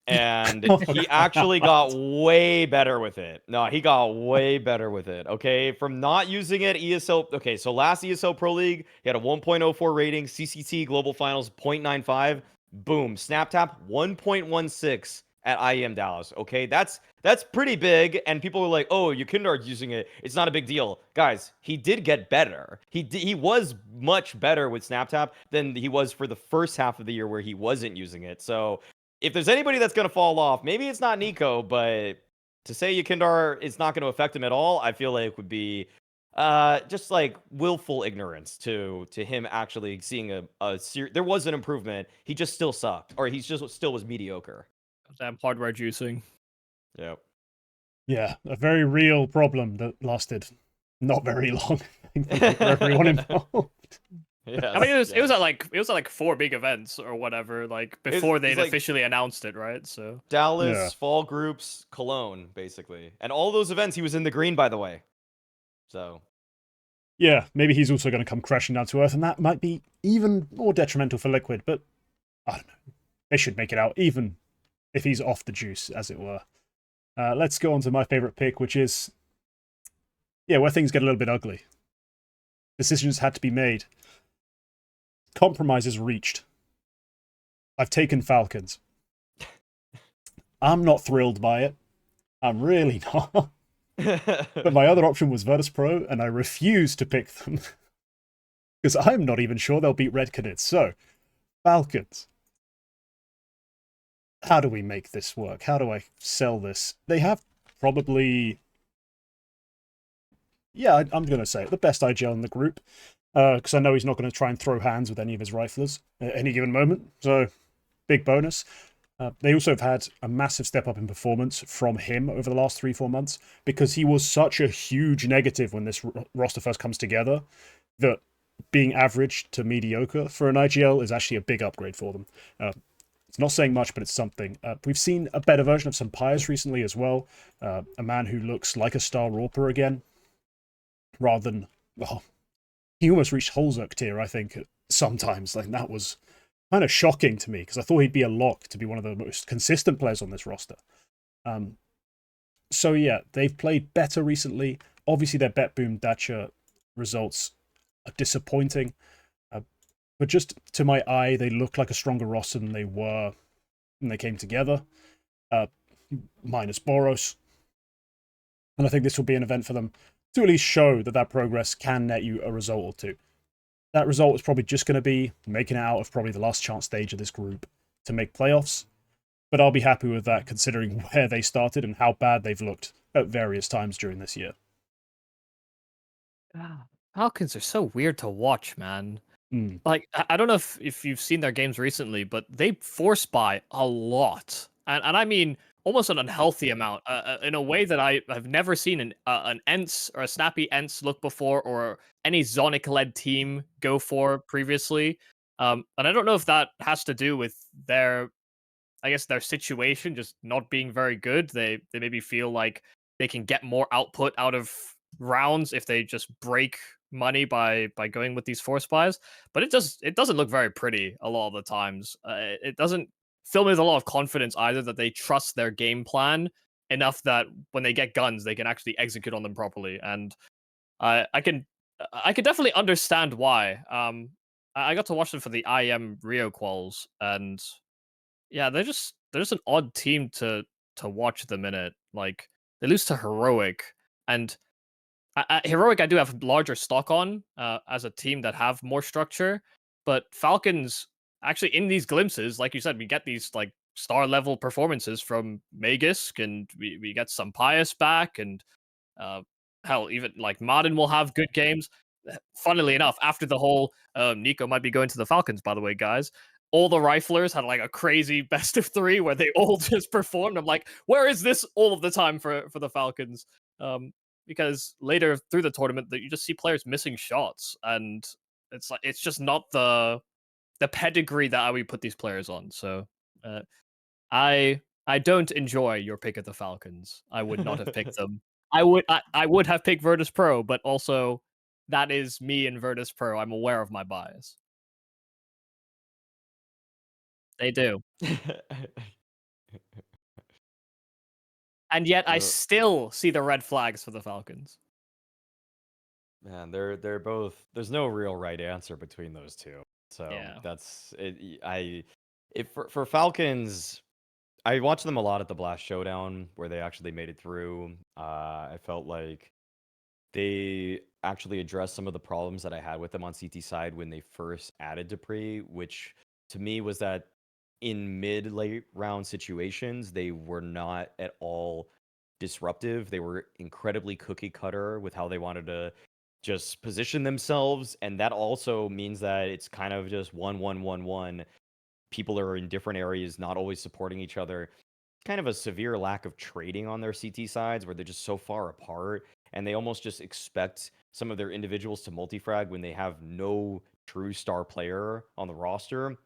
and he actually got way better with it. No, he got way better with it. Okay, from not using it, ESL. Okay, so last ESL Pro League, he had a 1.04 rating, CCT Global Finals 0.95. Boom, SnapTap 1.16 at IEM Dallas. Okay, that's pretty big, and people were like, "Oh, Yakindard's using it. It's not a big deal." Guys, he did get better. He was much better with SnapTap than he was for the first half of the year where he wasn't using it. So, if there's anybody that's gonna fall off, maybe it's not Nico, but to say Yakindar is not going to affect him at all, I feel like would be just like willful ignorance to him actually seeing there was an improvement. He just still sucked, or he just still was mediocre. Damn hardware juicing. Yep. Yeah, a very real problem that lasted not very long for everyone involved. Yeah, I mean, it was at like 4 big events or whatever, like before they'd like officially announced it, right? So Dallas, Yeah. Fall Groups, Cologne, basically, and all those events he was in the green, by the way. So Yeah, maybe he's also going to come crashing down to earth, and that might be even more detrimental for Liquid, but I don't know. They should make it out, even if he's off the juice, as it were. Let's go on to my favorite pick, which is, yeah, where things get a little bit ugly. Decisions had to be made. Compromises reached. I've taken Falcons. I'm not thrilled by it. I'm really not. But my other option was Virtus Pro, and I refuse to pick them. Because I'm not even sure they'll beat Red Canids. So, Falcons. How do we make this work? How do I sell this? They have probably... Yeah, I'm going to say it, the best IGL in the group. Because I know he's not going to try and throw hands with any of his riflers at any given moment. So, big bonus. They also have had a massive step up in performance from him over the last 3-4 months, because he was such a huge negative when this roster first comes together that being average to mediocre for an IGL is actually a big upgrade for them. It's not saying much, but it's something. We've seen a better version of Sampaio recently as well. A man who looks like a Star Rauper again, rather than, well, he almost reached Holzerk tier, I think, sometimes. Like, that was kind of shocking to me, because I thought he'd be a lock to be one of the most consistent players on this roster. So yeah, they've played better recently. Obviously, their Bet Boom Dacha results are disappointing. But just to my eye, they look like a stronger roster than they were when they came together. Minus Boros. And I think this will be an event for them to at least show that that progress can net you a result or two. That result is probably just going to be making it out of probably the last chance stage of this group to make playoffs. But I'll be happy with that, considering where they started and how bad they've looked at various times during this year. Falcons are so weird to watch, man. Mm. Like, I don't know if you've seen their games recently, but they force buy a lot. And I mean almost an unhealthy amount, in a way that I've never seen an ENCE or a snappy ENCE look before, or any Zonic-led team go for previously. And I don't know if that has to do with their situation just not being very good. They maybe feel like they can get more output out of rounds if they just break money by going with these force buys. But it doesn't look very pretty a lot of the times. It doesn't fill me with a lot of confidence either that they trust their game plan enough that when they get guns they can actually execute on them properly. And I can definitely understand why. I got to watch them for the IM Rio quals, and yeah, they're just an odd team to watch at the minute. Like, they lose to Heroic, and Heroic I do have larger stock on as a team that have more structure, but Falcons actually, in these glimpses, like you said, we get these like star level performances from Magisk, and we get some Pius back, and hell, even like Martin will have good games. funnily enough, after the whole Nico might be going to the Falcons, by the way, guys, all the riflers had like a crazy best of 3 where they all just performed. I'm like, where is this all of the time for the Falcons? Because later through the tournament, that you just see players missing shots, and it's like it's just not the pedigree that I would put these players on. So I don't enjoy your pick of the Falcons. I would not have picked them. I would have picked Virtus Pro, but also that is me and Virtus Pro. I'm aware of my bias. They do. And yet I still see the red flags for the Falcons. Man, they're both. There's no real right answer between those two. So Yeah. that's it. For Falcons, I watched them a lot at the Blast Showdown where they actually made it through. I felt like they actually addressed some of the problems that I had with them on CT side when they first added Dupree, which to me was that in mid-late round situations, they were not at all disruptive. They were incredibly cookie cutter with how they wanted to just position themselves. And that also means that it's kind of just 1-1-1-1. People are in different areas, not always supporting each other. Kind of a severe lack of trading on their CT sides where they're just so far apart and they almost just expect some of their individuals to multifrag when they have no true star player on the roster.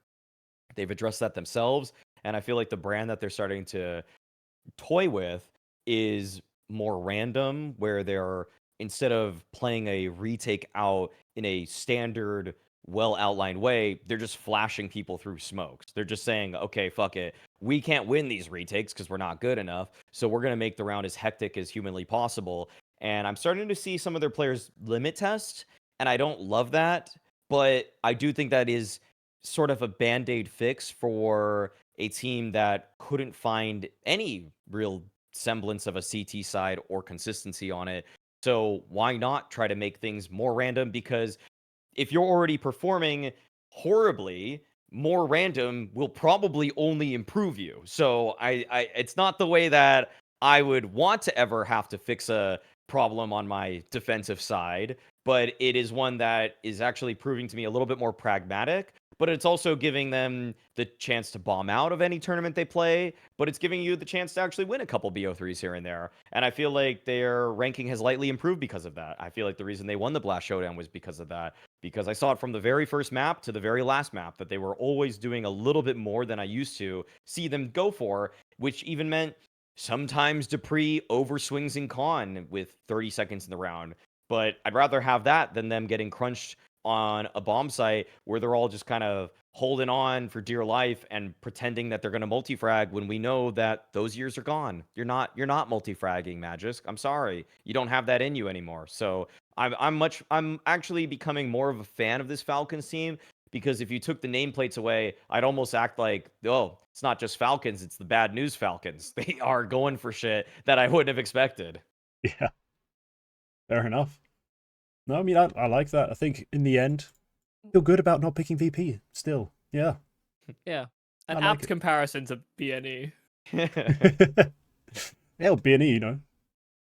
They've addressed that themselves, and I feel like the brand that they're starting to toy with is more random, where they're instead of playing a retake out in a standard, well outlined way, they're just flashing people through smokes. They're just saying, okay, fuck it. We can't win these retakes because we're not good enough. So we're going to make the round as hectic as humanly possible. And I'm starting to see some of their players limit test, and I don't love that. But I do think that is sort of a band-aid fix for a team that couldn't find any real semblance of a CT side or consistency on it. So why not try to make things more random? Because if you're already performing horribly, more random will probably only improve you. So I it's not the way that I would want to ever have to fix a problem on my defensive side, but it is one that is actually proving to me a little bit more pragmatic. But it's also giving them the chance to bomb out of any tournament they play, but it's giving you the chance to actually win a couple BO3s here and there. And I feel like their ranking has lightly improved because of that. I feel like the reason they won the Blast Showdown was because of that. Because I saw it from the very first map to the very last map that they were always doing a little bit more than I used to see them go for, which even meant sometimes Dupree overswings in con with 30 seconds in the round. But I'd rather have that than them getting crunched on a bomb site where they're all just kind of holding on for dear life and pretending that they're going to multi-frag when we know that those years are gone. You're not multi-fragging, Magisk. I'm sorry. You don't have that in you anymore. So I'm actually becoming more of a fan of this Falcons team, because if you took the nameplates away, I'd almost act like, oh, it's not just Falcons, it's the bad news Falcons. They are going for shit that I wouldn't have expected. Yeah, fair enough. No, I mean, I like that. I think in the end, feel good about not picking VP still. Yeah. Yeah. An like apt it. comparison to BNE. Yeah, BNE, you know,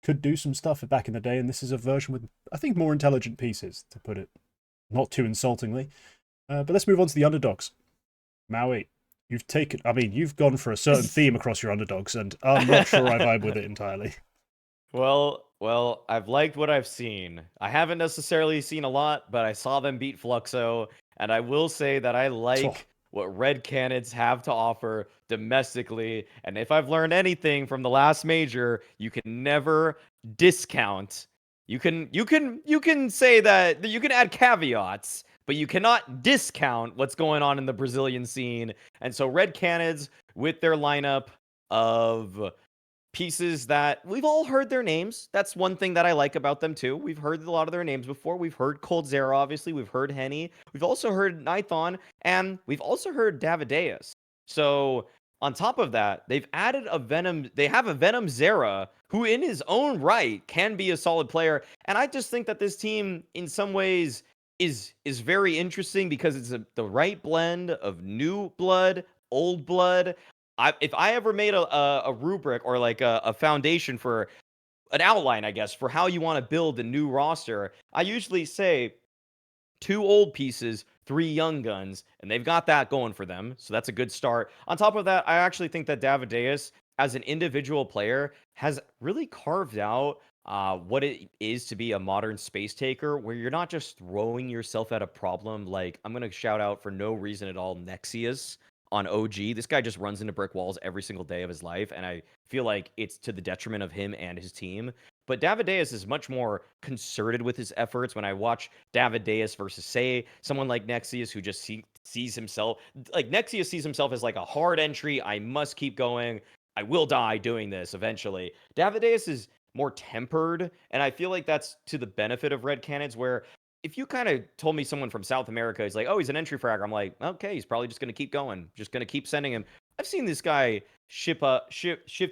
could do some stuff back in the day, and this is a version with, I think, more intelligent pieces, to put it not too insultingly. But let's move on to the underdogs. Maui, you've gone for a certain theme across your underdogs, and I'm not sure I vibe with it entirely. Well, I've liked what I've seen. I haven't necessarily seen a lot, but I saw them beat Fluxo, and I will say that I like what Red Canids have to offer domestically. And if I've learned anything from the last major, you can never discount. You can say that you can add caveats, but you cannot discount what's going on in the Brazilian scene. And so Red Canids, with their lineup of pieces that we've all heard their names. That's one thing that I like about them too. We've heard a lot of their names before. We've heard Cold Zero, obviously. We've heard Henny. We've also heard Nithon, and we've also heard Davideus. So on top of that, they've added a Venom. They have a Venom Zera, who in his own right can be a solid player. And I just think that this team, in some ways, is very interesting because it's the right blend of new blood, old blood. If I ever made a rubric or like a foundation for an outline, I guess, for how you want to build a new roster, I usually say 2 old pieces, 3 young guns, and they've got that going for them. So that's a good start. On top of that, I actually think that Davideus, as an individual player, has really carved out what it is to be a modern space taker, where you're not just throwing yourself at a problem. Like, I'm going to shout out for no reason at all Nexius on OG. This guy just runs into brick walls every single day of his life, and I feel like it's to the detriment of him and his team. But Davideus is much more concerted with his efforts. When I watch Davideus versus, say, someone like Nexius, who just sees himself, like Nexius sees himself as like a hard entry. I must keep going. I will die doing this eventually. Davideus is more tempered, and I feel like that's to the benefit of Red Canids, where if you kind of told me someone from South America is like, oh, he's an entry fragger, I'm like, okay, he's probably just going to keep going, just going to keep sending him. I've seen this guy shift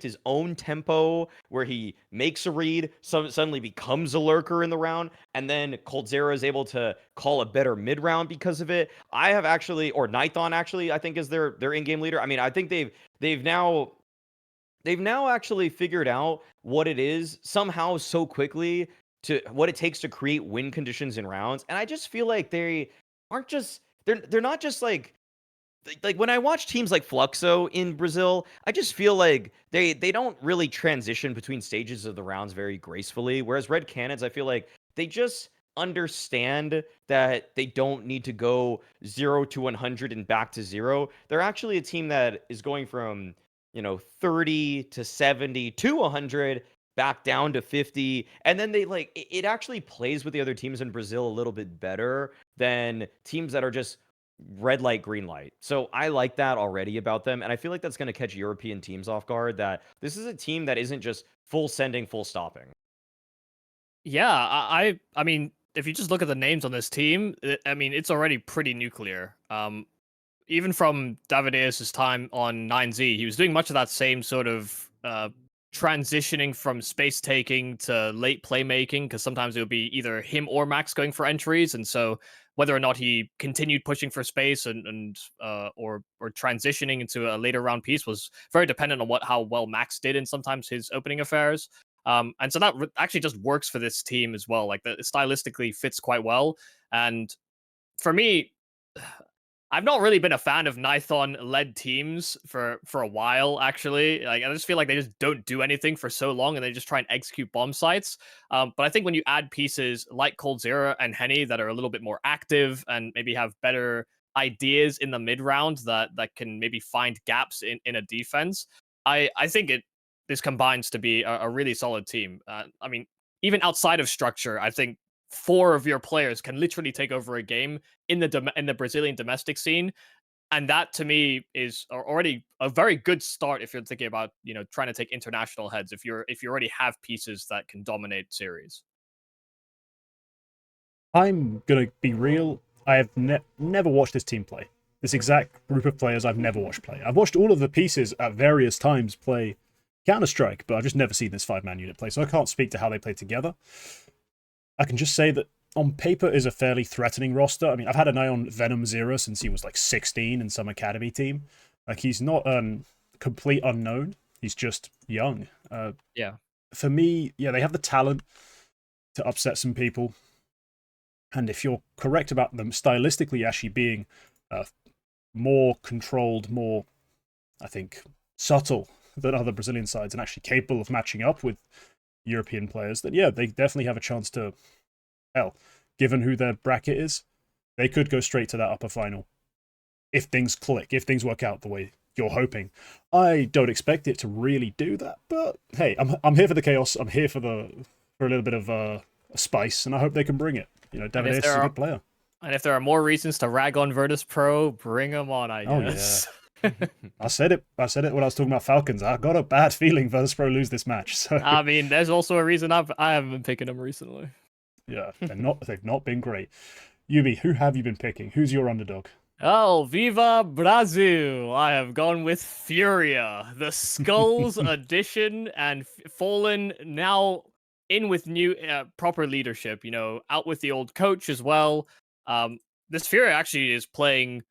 his own tempo, where he makes a read, suddenly becomes a lurker in the round, and then Coldzera is able to call a better mid round because of it. I have actually, or Nithon actually, I think is their in-game leader. I mean, I think they've now actually figured out what it is somehow so quickly, to what it takes to create win conditions in rounds. And I just feel like they aren't just they're not just like when I watch teams like Fluxo in Brazil, I just feel like they don't really transition between stages of the rounds very gracefully. Whereas Red Canids, I feel like they just understand that they don't need to go 0 to 100 and back to 0. They're actually a team that is going from 30 to 70 to 100, back down to 50. And then they it actually plays with the other teams in Brazil a little bit better than teams that are just red light, green light. So I like that already about them. And I feel like that's going to catch European teams off guard, that this is a team that isn't just full sending, full stopping. Yeah, I mean, if you just look at the names on this team, I mean, it's already pretty nuclear. Even from Davideus' time on 9Z, he was doing much of that same sort of transitioning from space taking to late playmaking, because sometimes it would be either him or Max going for entries, and so whether or not he continued pushing for space or transitioning into a later round piece was very dependent on how well Max did in sometimes his opening affairs. And so that actually just works for this team as well. Like, that stylistically fits quite well. And for me, I've not really been a fan of Nithon-led teams for a while, actually. Like, I just feel like they just don't do anything for so long, and they just try and execute bomb sites. But I think when you add pieces like Coldzera and Henny that are a little bit more active and maybe have better ideas in the mid-round that can maybe find gaps in a defense, I think this combines to be a really solid team. I mean, even outside of structure, I think 4 of your players can literally take over a game in the Brazilian domestic scene, and that to me is already a very good start if you're thinking about trying to take international heads. If you already have pieces that can dominate series. I'm gonna be real. I have never watched this team play. This exact group of players I've never watched play. I've watched all of the pieces at various times play Counter-Strike, but I've just never seen this 5-man unit play, so I can't speak to how they play together. I can just say that on paper is a fairly threatening roster. I mean, I've had an eye on Venom Zero since he was like 16 in some academy team. Like, he's not a complete unknown. He's just young. Yeah. For me, yeah, they have the talent to upset some people. And if you're correct about them stylistically actually being more controlled, more, I think, subtle than other Brazilian sides, and actually capable of matching up with European players, then yeah, they definitely have a chance to, hell, given who their bracket is, they could go straight to that upper final. If things click, if things work out the way you're hoping. I don't expect it to really do that, but hey, I'm here for the chaos. I'm here for a little bit of a spice, and I hope they can bring it. Davideus is a good player. And if there are more reasons to rag on Virtus Pro, bring them on, I guess. Oh, yeah. I said it when I was talking about Falcons. I got a bad feeling Virtus Pro lose this match. So I mean, there's also a reason I haven't been picking them recently. Yeah, they've not been great. Yubi, who have you been picking? Who's your underdog? Oh, Viva Brazil! I have gone with Furia, the Skulls edition, and Fallen now in with new proper leadership. Out with the old coach as well. This Furia actually is playing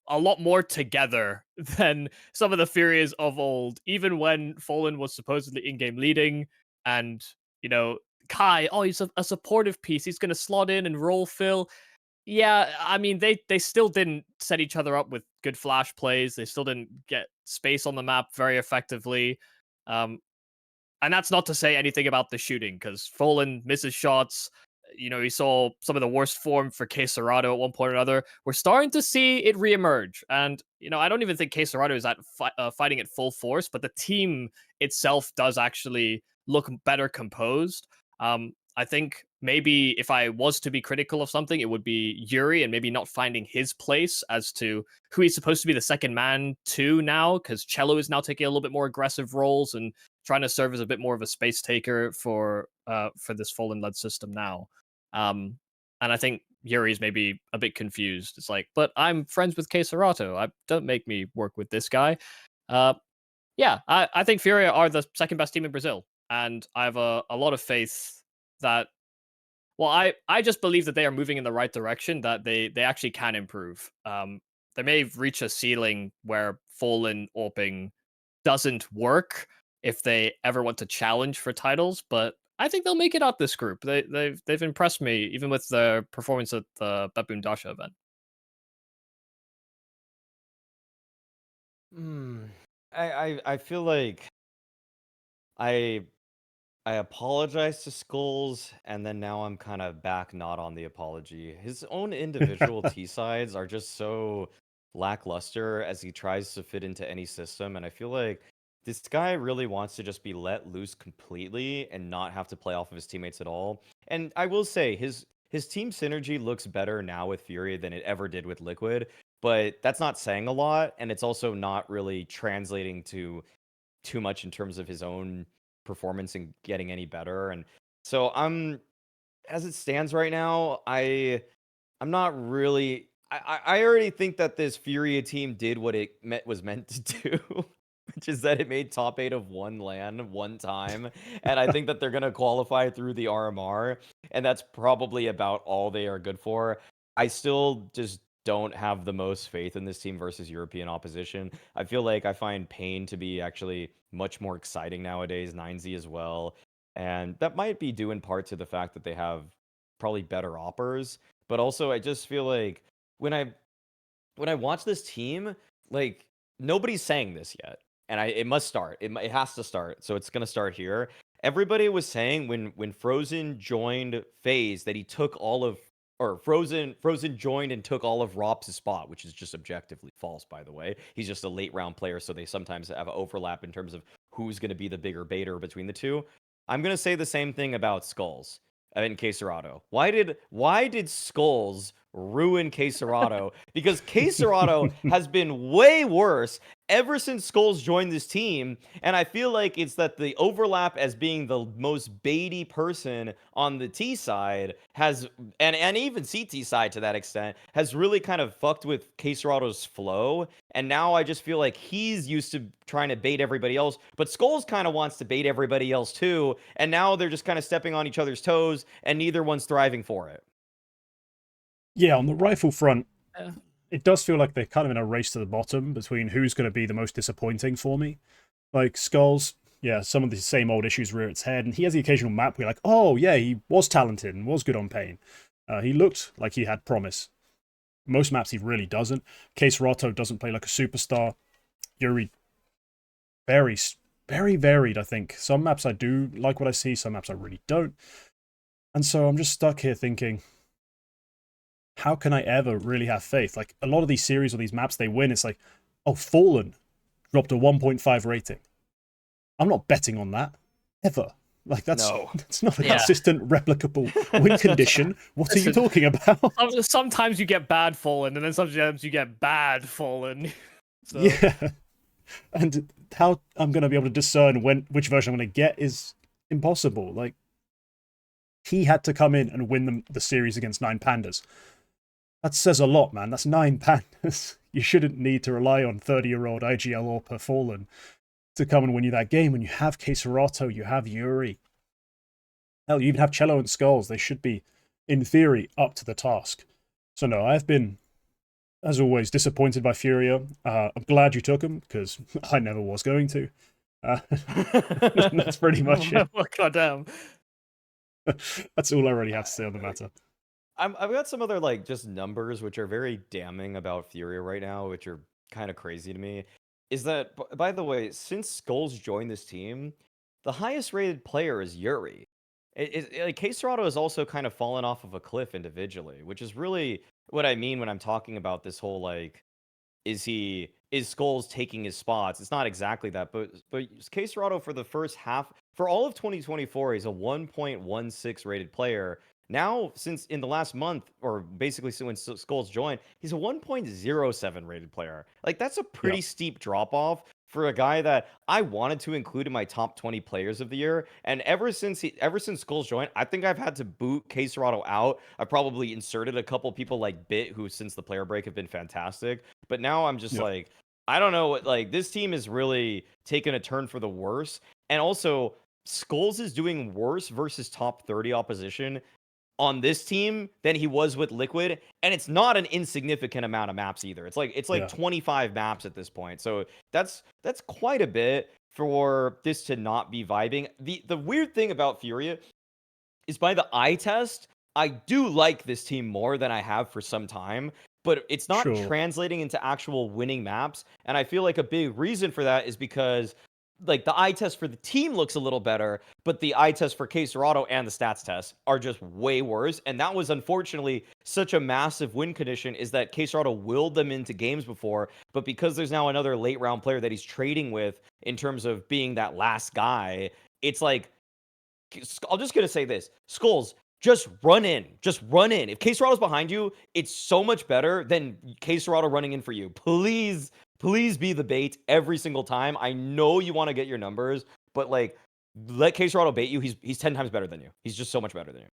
a lot more together than some of the Furias of old, even when Fallen was supposedly in-game leading, and Kai, oh, he's a supportive piece. He's going to slot in and role fill. Yeah, I mean, they still didn't set each other up with good flash plays. They still didn't get space on the map very effectively. Um, and that's not to say anything about the shooting, because Fallen misses shots. You know, you saw some of the worst form for K Serato at one point or another. We're starting to see it reemerge. And, you know, I don't even think K Serato is fighting at full force, but the team itself does actually look better composed. I think maybe if I was to be critical of something, it would be Yuri and maybe not finding his place as to who he's supposed to be the second man to now, because Cello is now taking a little bit more aggressive roles and trying to serve as a bit more of a space taker for this Fallen led system now. And I think Yuri's maybe a bit confused. It's like, but I'm friends with K Serato. Don't make me work with this guy. Yeah, I think Furia are the second best team in Brazil, and I have a lot of faith that, well, I just believe that they are moving in the right direction, that they actually can improve. They may reach a ceiling where Fallen AWPing doesn't work if they ever want to challenge for titles, but I think they'll make it out this group. They've impressed me even with their performance at the Baboon Dasha event. I feel like I I apologize to Skulls, and then now I'm kind of back not on the apology. His own individual T sides are just so lackluster as he tries to fit into any system, and I feel like this guy really wants to just be let loose completely and not have to play off of his teammates at all. And I will say his team synergy looks better now with Fury than it ever did with Liquid, but that's not saying a lot, and it's also not really translating to too much in terms of his own performance and getting any better. And so as it stands right now, I'm not really I already think that this Furia team did what it was meant to do, which is that it made top 8 of one LAN one time. And I think that they're gonna qualify through the RMR, and that's probably about all they are good for. I still just don't have the most faith in this team versus European opposition. I feel like I find Pain to be actually much more exciting nowadays, 9Z as well. And that might be due in part to the fact that they have probably better oppers. But also I just feel like when I watch this team, like nobody's saying this yet. And it must start. It has to start. So it's gonna start here. Everybody was saying when Frozen joined FaZe that he took all of or Frozen joined and took all of Rop's spot, which is just objectively false, by the way. He's just a late round player, so they sometimes have overlap in terms of who's going to be the bigger baiter between the two. I'm going to say the same thing about Skulls and K Serato. Why did Skulls ruin K Serato? Because K Serato has been way worse ever since Skulls joined this team, and I feel like it's that the overlap as being the most baity person on the T side has, and even CT side to that extent, has really kind of fucked with K Serato's flow, and now I just feel like he's used to trying to bait everybody else, but Skulls kind of wants to bait everybody else too, and now they're just kind of stepping on each other's toes, and neither one's thriving for it. Yeah, on the rifle front, Yeah. it does feel like they're kind of in a race to the bottom between who's going to be the most disappointing for me. Like Skulls, yeah, some of the same old issues rear its head, and he has the occasional map where you're like, oh yeah, he was talented and was good on Pain. He looked like he had promise. Most maps he really doesn't. K Serato doesn't play like a superstar. Yuri, very, very varied, I think. Some maps I do like what I see, some maps I really don't. And so I'm just stuck here thinking, how can I ever really have faith? Like, a lot of these series or these maps they win, it's like, oh, Fallen dropped a 1.5 rating. I'm not betting on that, ever. Like, that's not a consistent, replicable win condition. What are you talking about? Sometimes you get bad Fallen, and then sometimes you get bad Fallen. So. Yeah. And how I'm going to be able to discern which version I'm going to get is impossible. Like, he had to come in and win the series against 9 Pandas. That says a lot, man. That's 9 Pandas. You shouldn't need to rely on 30-year-old IGL or per Fallen to come and win you that game. When you have K Serato, you have Yuri. Hell, you even have Cello and Skulls. They should be, in theory, up to the task. So no, I've been, as always, disappointed by Furia. I'm glad you took him, because I never was going to. That's pretty much it. Well, goddamn. That's all I really have to say on the matter. I've got some other like just numbers which are very damning about Furia right now, which are kind of crazy to me. Is that by the way, since Skulls joined this team, the highest rated player is Yuri. Like K-Serrato has also kind of fallen off of a cliff individually, which is really what I mean when I'm talking about this whole like is Skulls taking his spots? It's not exactly that, but K-Serrato for the first half for all of 2024, he's a 1.16 rated player. Now, since in the last month, or basically since when Skulls joined, he's a 1.07 rated player. Like that's a Yeah. pretty steep drop off for a guy that I wanted to include in my top 20 players of the year. And ever since Skulls joined, I think I've had to boot K-Serrato out. I've probably inserted a couple people like Bit, who since the player break have been fantastic. But now I'm just Yeah. like, I don't know what, like this team is really taking a turn for the worse. And also, Skulls is doing worse versus top 30 opposition on this team than he was with Liquid, and it's not an insignificant amount of maps either. It's like Yeah. 25 maps at this point. So that's quite a bit for this to not be vibing. The weird thing about Furia is by the eye test, I do like this team more than I have for some time, but it's not Sure. translating into actual winning maps. And I feel like a big reason for that is because like the eye test for the team looks a little better, but the eye test for K-Serrato and the stats test are just way worse. And that was unfortunately such a massive win condition, is that K-Serrato willed them into games before, but because there's now another late round player that he's trading with in terms of being that last guy, it's like, I'm just gonna say this: Skulls, just run in. Just run in. If K-Serrato's behind you, it's so much better than K-Serrato running in for you. Please, please be the bait every single time. I know you want to get your numbers, but like, let K-Serrato bait you. He's 10 times better than you. He's just so much better than you.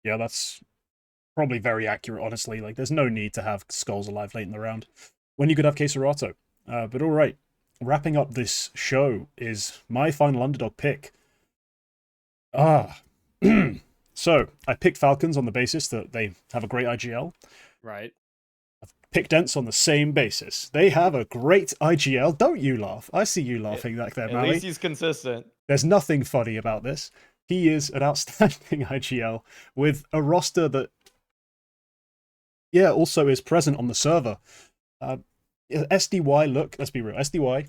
Yeah, that's probably very accurate, honestly. Like, there's no need to have Skulls alive late in the round when you could have K-Serrato. But all right, wrapping up this show is my final underdog pick. So I picked Falcons on the basis that they have a great IGL. Right. I've picked ENCE on the same basis. They have a great IGL. Don't you laugh. I see you laughing back there, At Maui. least he's consistent. There's nothing funny about this. He is an outstanding IGL with a roster that, yeah, also is present on the server. SDY, look, let's be real. SDY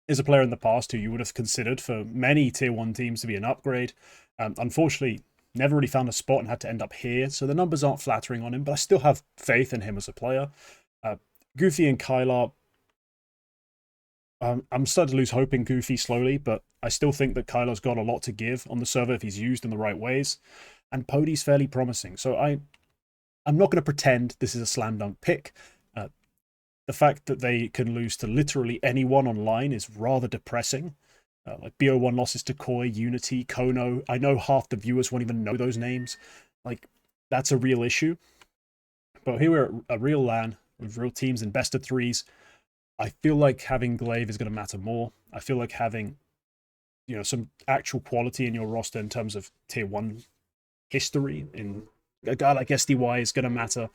is a player in the past who you would have considered for many tier 1 teams to be an upgrade. Unfortunately, never really found a spot and had to end up here, so the numbers aren't flattering on him, but I still have faith in him as a player. Goofy and Kylar, I'm starting to lose hope in Goofy slowly, but I still think that Kylar's got a lot to give on the server if he's used in the right ways, and Pody's fairly promising, so I'm not going to pretend this is a slam dunk pick. The fact that they can lose to literally anyone online is rather depressing. Like BO1 losses to Koi, Unity, Kono. I know half the viewers won't even know those names. Like, that's a real issue. But here we're at a real LAN with real teams in best of threes. I feel like having Glaive is going to matter more. I feel like having, some actual quality in your roster in terms of tier 1 history in a guy like SDY is going to matter.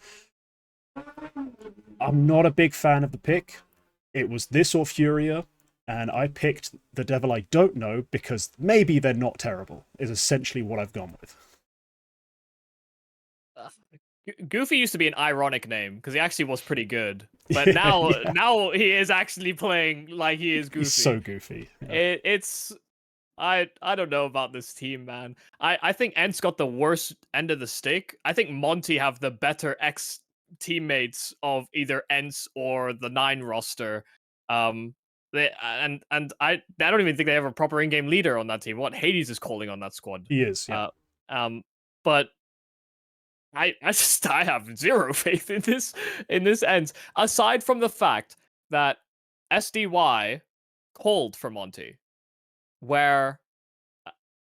I'm not a big fan of the pick. It was this or Furia, and I picked the devil I don't know because maybe they're not terrible, is essentially what I've gone with. Goofy used to be an ironic name because he actually was pretty good, but Yeah, now yeah. now he is actually playing like he is Goofy. He's so goofy. Yeah. It's I don't know about this team, man. I think ENCE got the worst end of the stick. I think Monty have the better ex teammates of either ENCE or the 9 roster. They I don't even think they have a proper in-game leader on that team. What Hades is calling on that squad. He is, yeah. But I have zero faith in this ENCE, aside from the fact that SDY called for Monty, where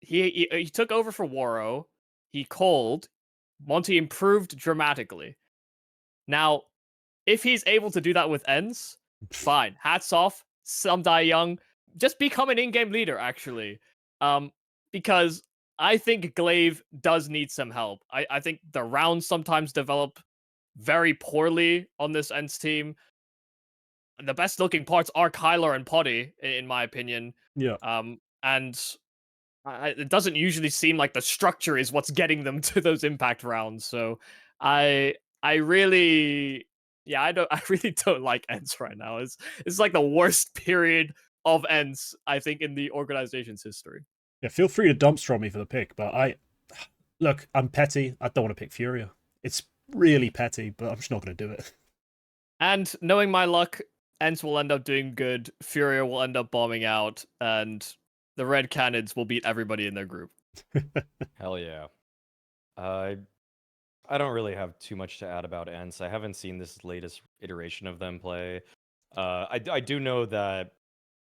he took over for Waro, he called, Monty improved dramatically. Now, if he's able to do that with ENCE, fine. Hats off. Some die young. Just become an in-game leader, actually. Because I think Glaive does need some help. I think the rounds sometimes develop very poorly on this ENCE team. The best looking parts are Kyler and Poddy, in my opinion. Yeah. And it doesn't usually seem like the structure is what's getting them to those impact rounds. So I really, yeah, I really don't like ENCE right now. It's like the worst period of ENCE, I think, in the organization's history. Yeah, feel free to dumpster on me for the pick, but look, I'm petty. I don't want to pick Furia. It's really petty, but I'm just not going to do it. And knowing my luck, ENCE will end up doing good. Furia will end up bombing out, and the red Canids will beat everybody in their group. Hell yeah. I don't really have too much to add about ENCE. I haven't seen this latest iteration of them play. I do know that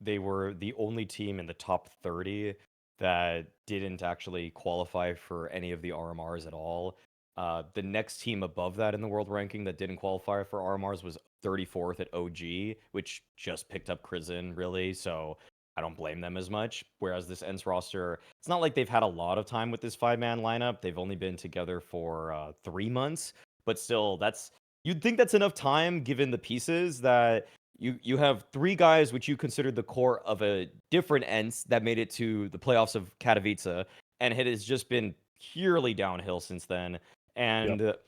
they were the only team in the top 30 that didn't actually qualify for any of the RMRs at all. The next team above that in the world ranking that didn't qualify for RMRs was 34th at OG, which just picked up Crizin, really. So I don't blame them as much. Whereas this ENCE roster, it's not like they've had a lot of time with this 5-man lineup. They've only been together for 3 months, but still, you'd think that's enough time given the pieces that you have 3 guys which you considered the core of a different ENCE that made it to the playoffs of Katowice, and it has just been purely downhill since then. And Yep.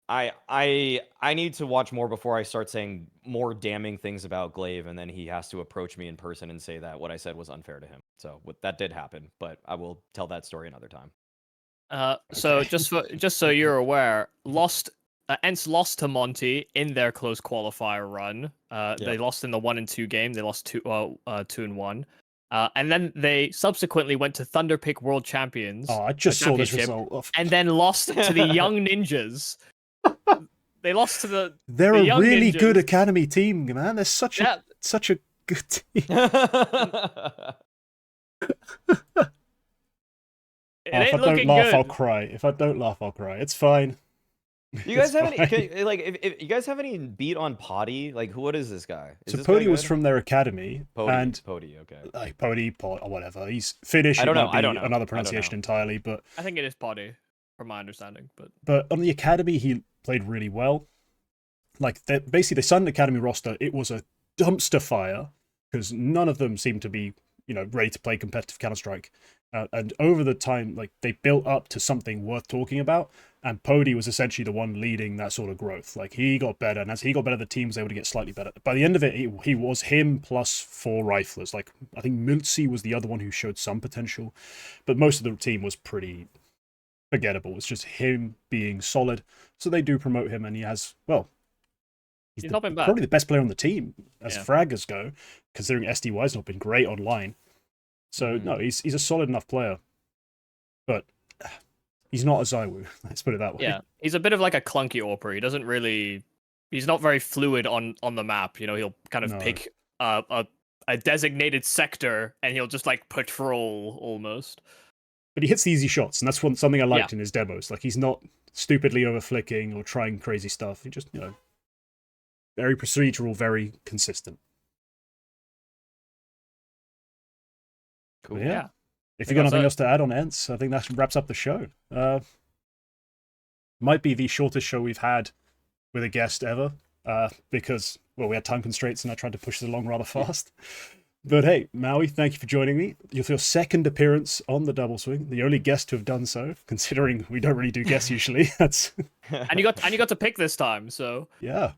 I need to watch more before I start saying more damning things about Glaive, and then he has to approach me in person and say that what I said was unfair to him. So that did happen, but I will tell that story another time. So Okay. just so you're aware, ENCE lost to Monty in their close qualifier run. They Yep. lost in the 1 and 2 game. They lost 2 and 1. And then they subsequently went to Thunder Pick World Champions. Oh, I just saw this Championship, result. and then lost to the Young Ninjas. They lost to the They're the a Young really Ninjas. good academy team, man. They're such Yeah. a good team. It Oh, if ain't I don't looking laugh, I'll good. cry. If I don't laugh, I'll cry. It's fine. You guys It's have fine. any like if you guys have any beat on Potty? Like what is this guy? Is So this guy Pody was good? from their academy, and Pody, okay. like Pody, Pod, or whatever. He's Finnish. I It don't know. might be I don't know. another I don't pronunciation know. entirely, but I think it is Potty, from my understanding. but on the academy, he played really well. Like basically, they signed an academy roster. It was a dumpster fire because none of them seemed to be, ready to play competitive Counter-Strike. And over the time, like they built up to something worth talking about. And Pody was essentially the one leading that sort of growth. Like he got better, and as he got better, the team was able to get slightly better. By the end of it, he was him plus 4 riflers. Like I think MOUZ was the other one who showed some potential, but most of the team was pretty forgettable. It's just him being solid. So they do promote him, and he has he's not been bad. probably the best player on the team as Yeah. fraggers go, considering SDY's not been great online. So no, he's a solid enough player, but he's not a Zywoo. Let's put it that way. Yeah, he's a bit of like a clunky AWPer. He doesn't really, he's not very fluid on the map. He'll kind of No. pick a designated sector and he'll just like patrol almost. But he hits the easy shots, and that's something I liked in his demos. Like he's not stupidly over flicking or trying crazy stuff. He just very procedural, very consistent. Cool. But yeah. Yeah. If you got nothing else to add on ENCE, I think that wraps up the show. Might be the shortest show we've had with a guest ever, because we had time constraints and I tried to push it along rather fast. But hey, Maui, thank you for joining me. Your 2nd appearance on the Double Swing, the only guest to have done so, considering we don't really do guests usually. That's and you got to pick this time, so yeah.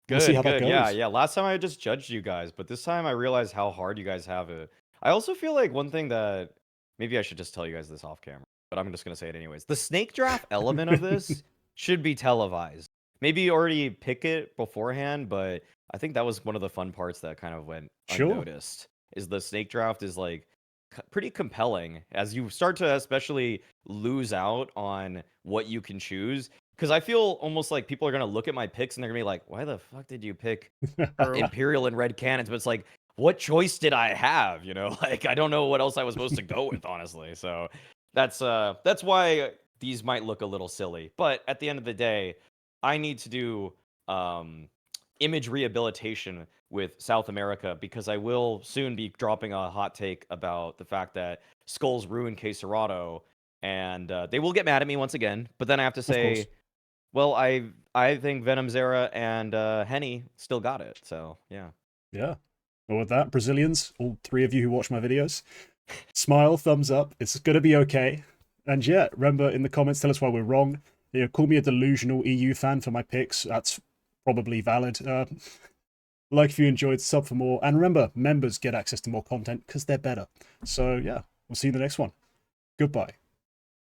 Good, We'll see how that good. goes. Yeah. Last time I just judged you guys, but this time I realized how hard you guys have it. I also feel like one thing that maybe I should just tell you guys this off camera, but I'm just gonna say it anyways. The snake draft element of this should be televised. Maybe you already pick it beforehand, but I think that was one of the fun parts that kind of went unnoticed. Is the snake draft is like pretty compelling as you start to especially lose out on what you can choose. Because I feel almost like people are going to look at my picks and they're going to be like, why the fuck did you pick Imperial and Red Canids? But it's like, what choice did I have? Like, I don't know what else I was supposed to go with, honestly. So that's why these might look a little silly. But at the end of the day, I need to do image rehabilitation with South America because I will soon be dropping a hot take about the fact that Skulls ruined Queserado, and they will get mad at me once again. But then I have to say, well, I think Venom Zera and Henny still got it. So yeah. Yeah. Well, with that, Brazilians, all 3 of you who watch my videos, Smile, thumbs up. It's going to be okay. And yeah, remember in the comments, tell us why we're wrong. You know, call me a delusional EU fan for my picks. That's probably valid. Like if you enjoyed, sub for more. And remember, members get access to more content because they're better. So yeah, we'll see you in the next one. Goodbye.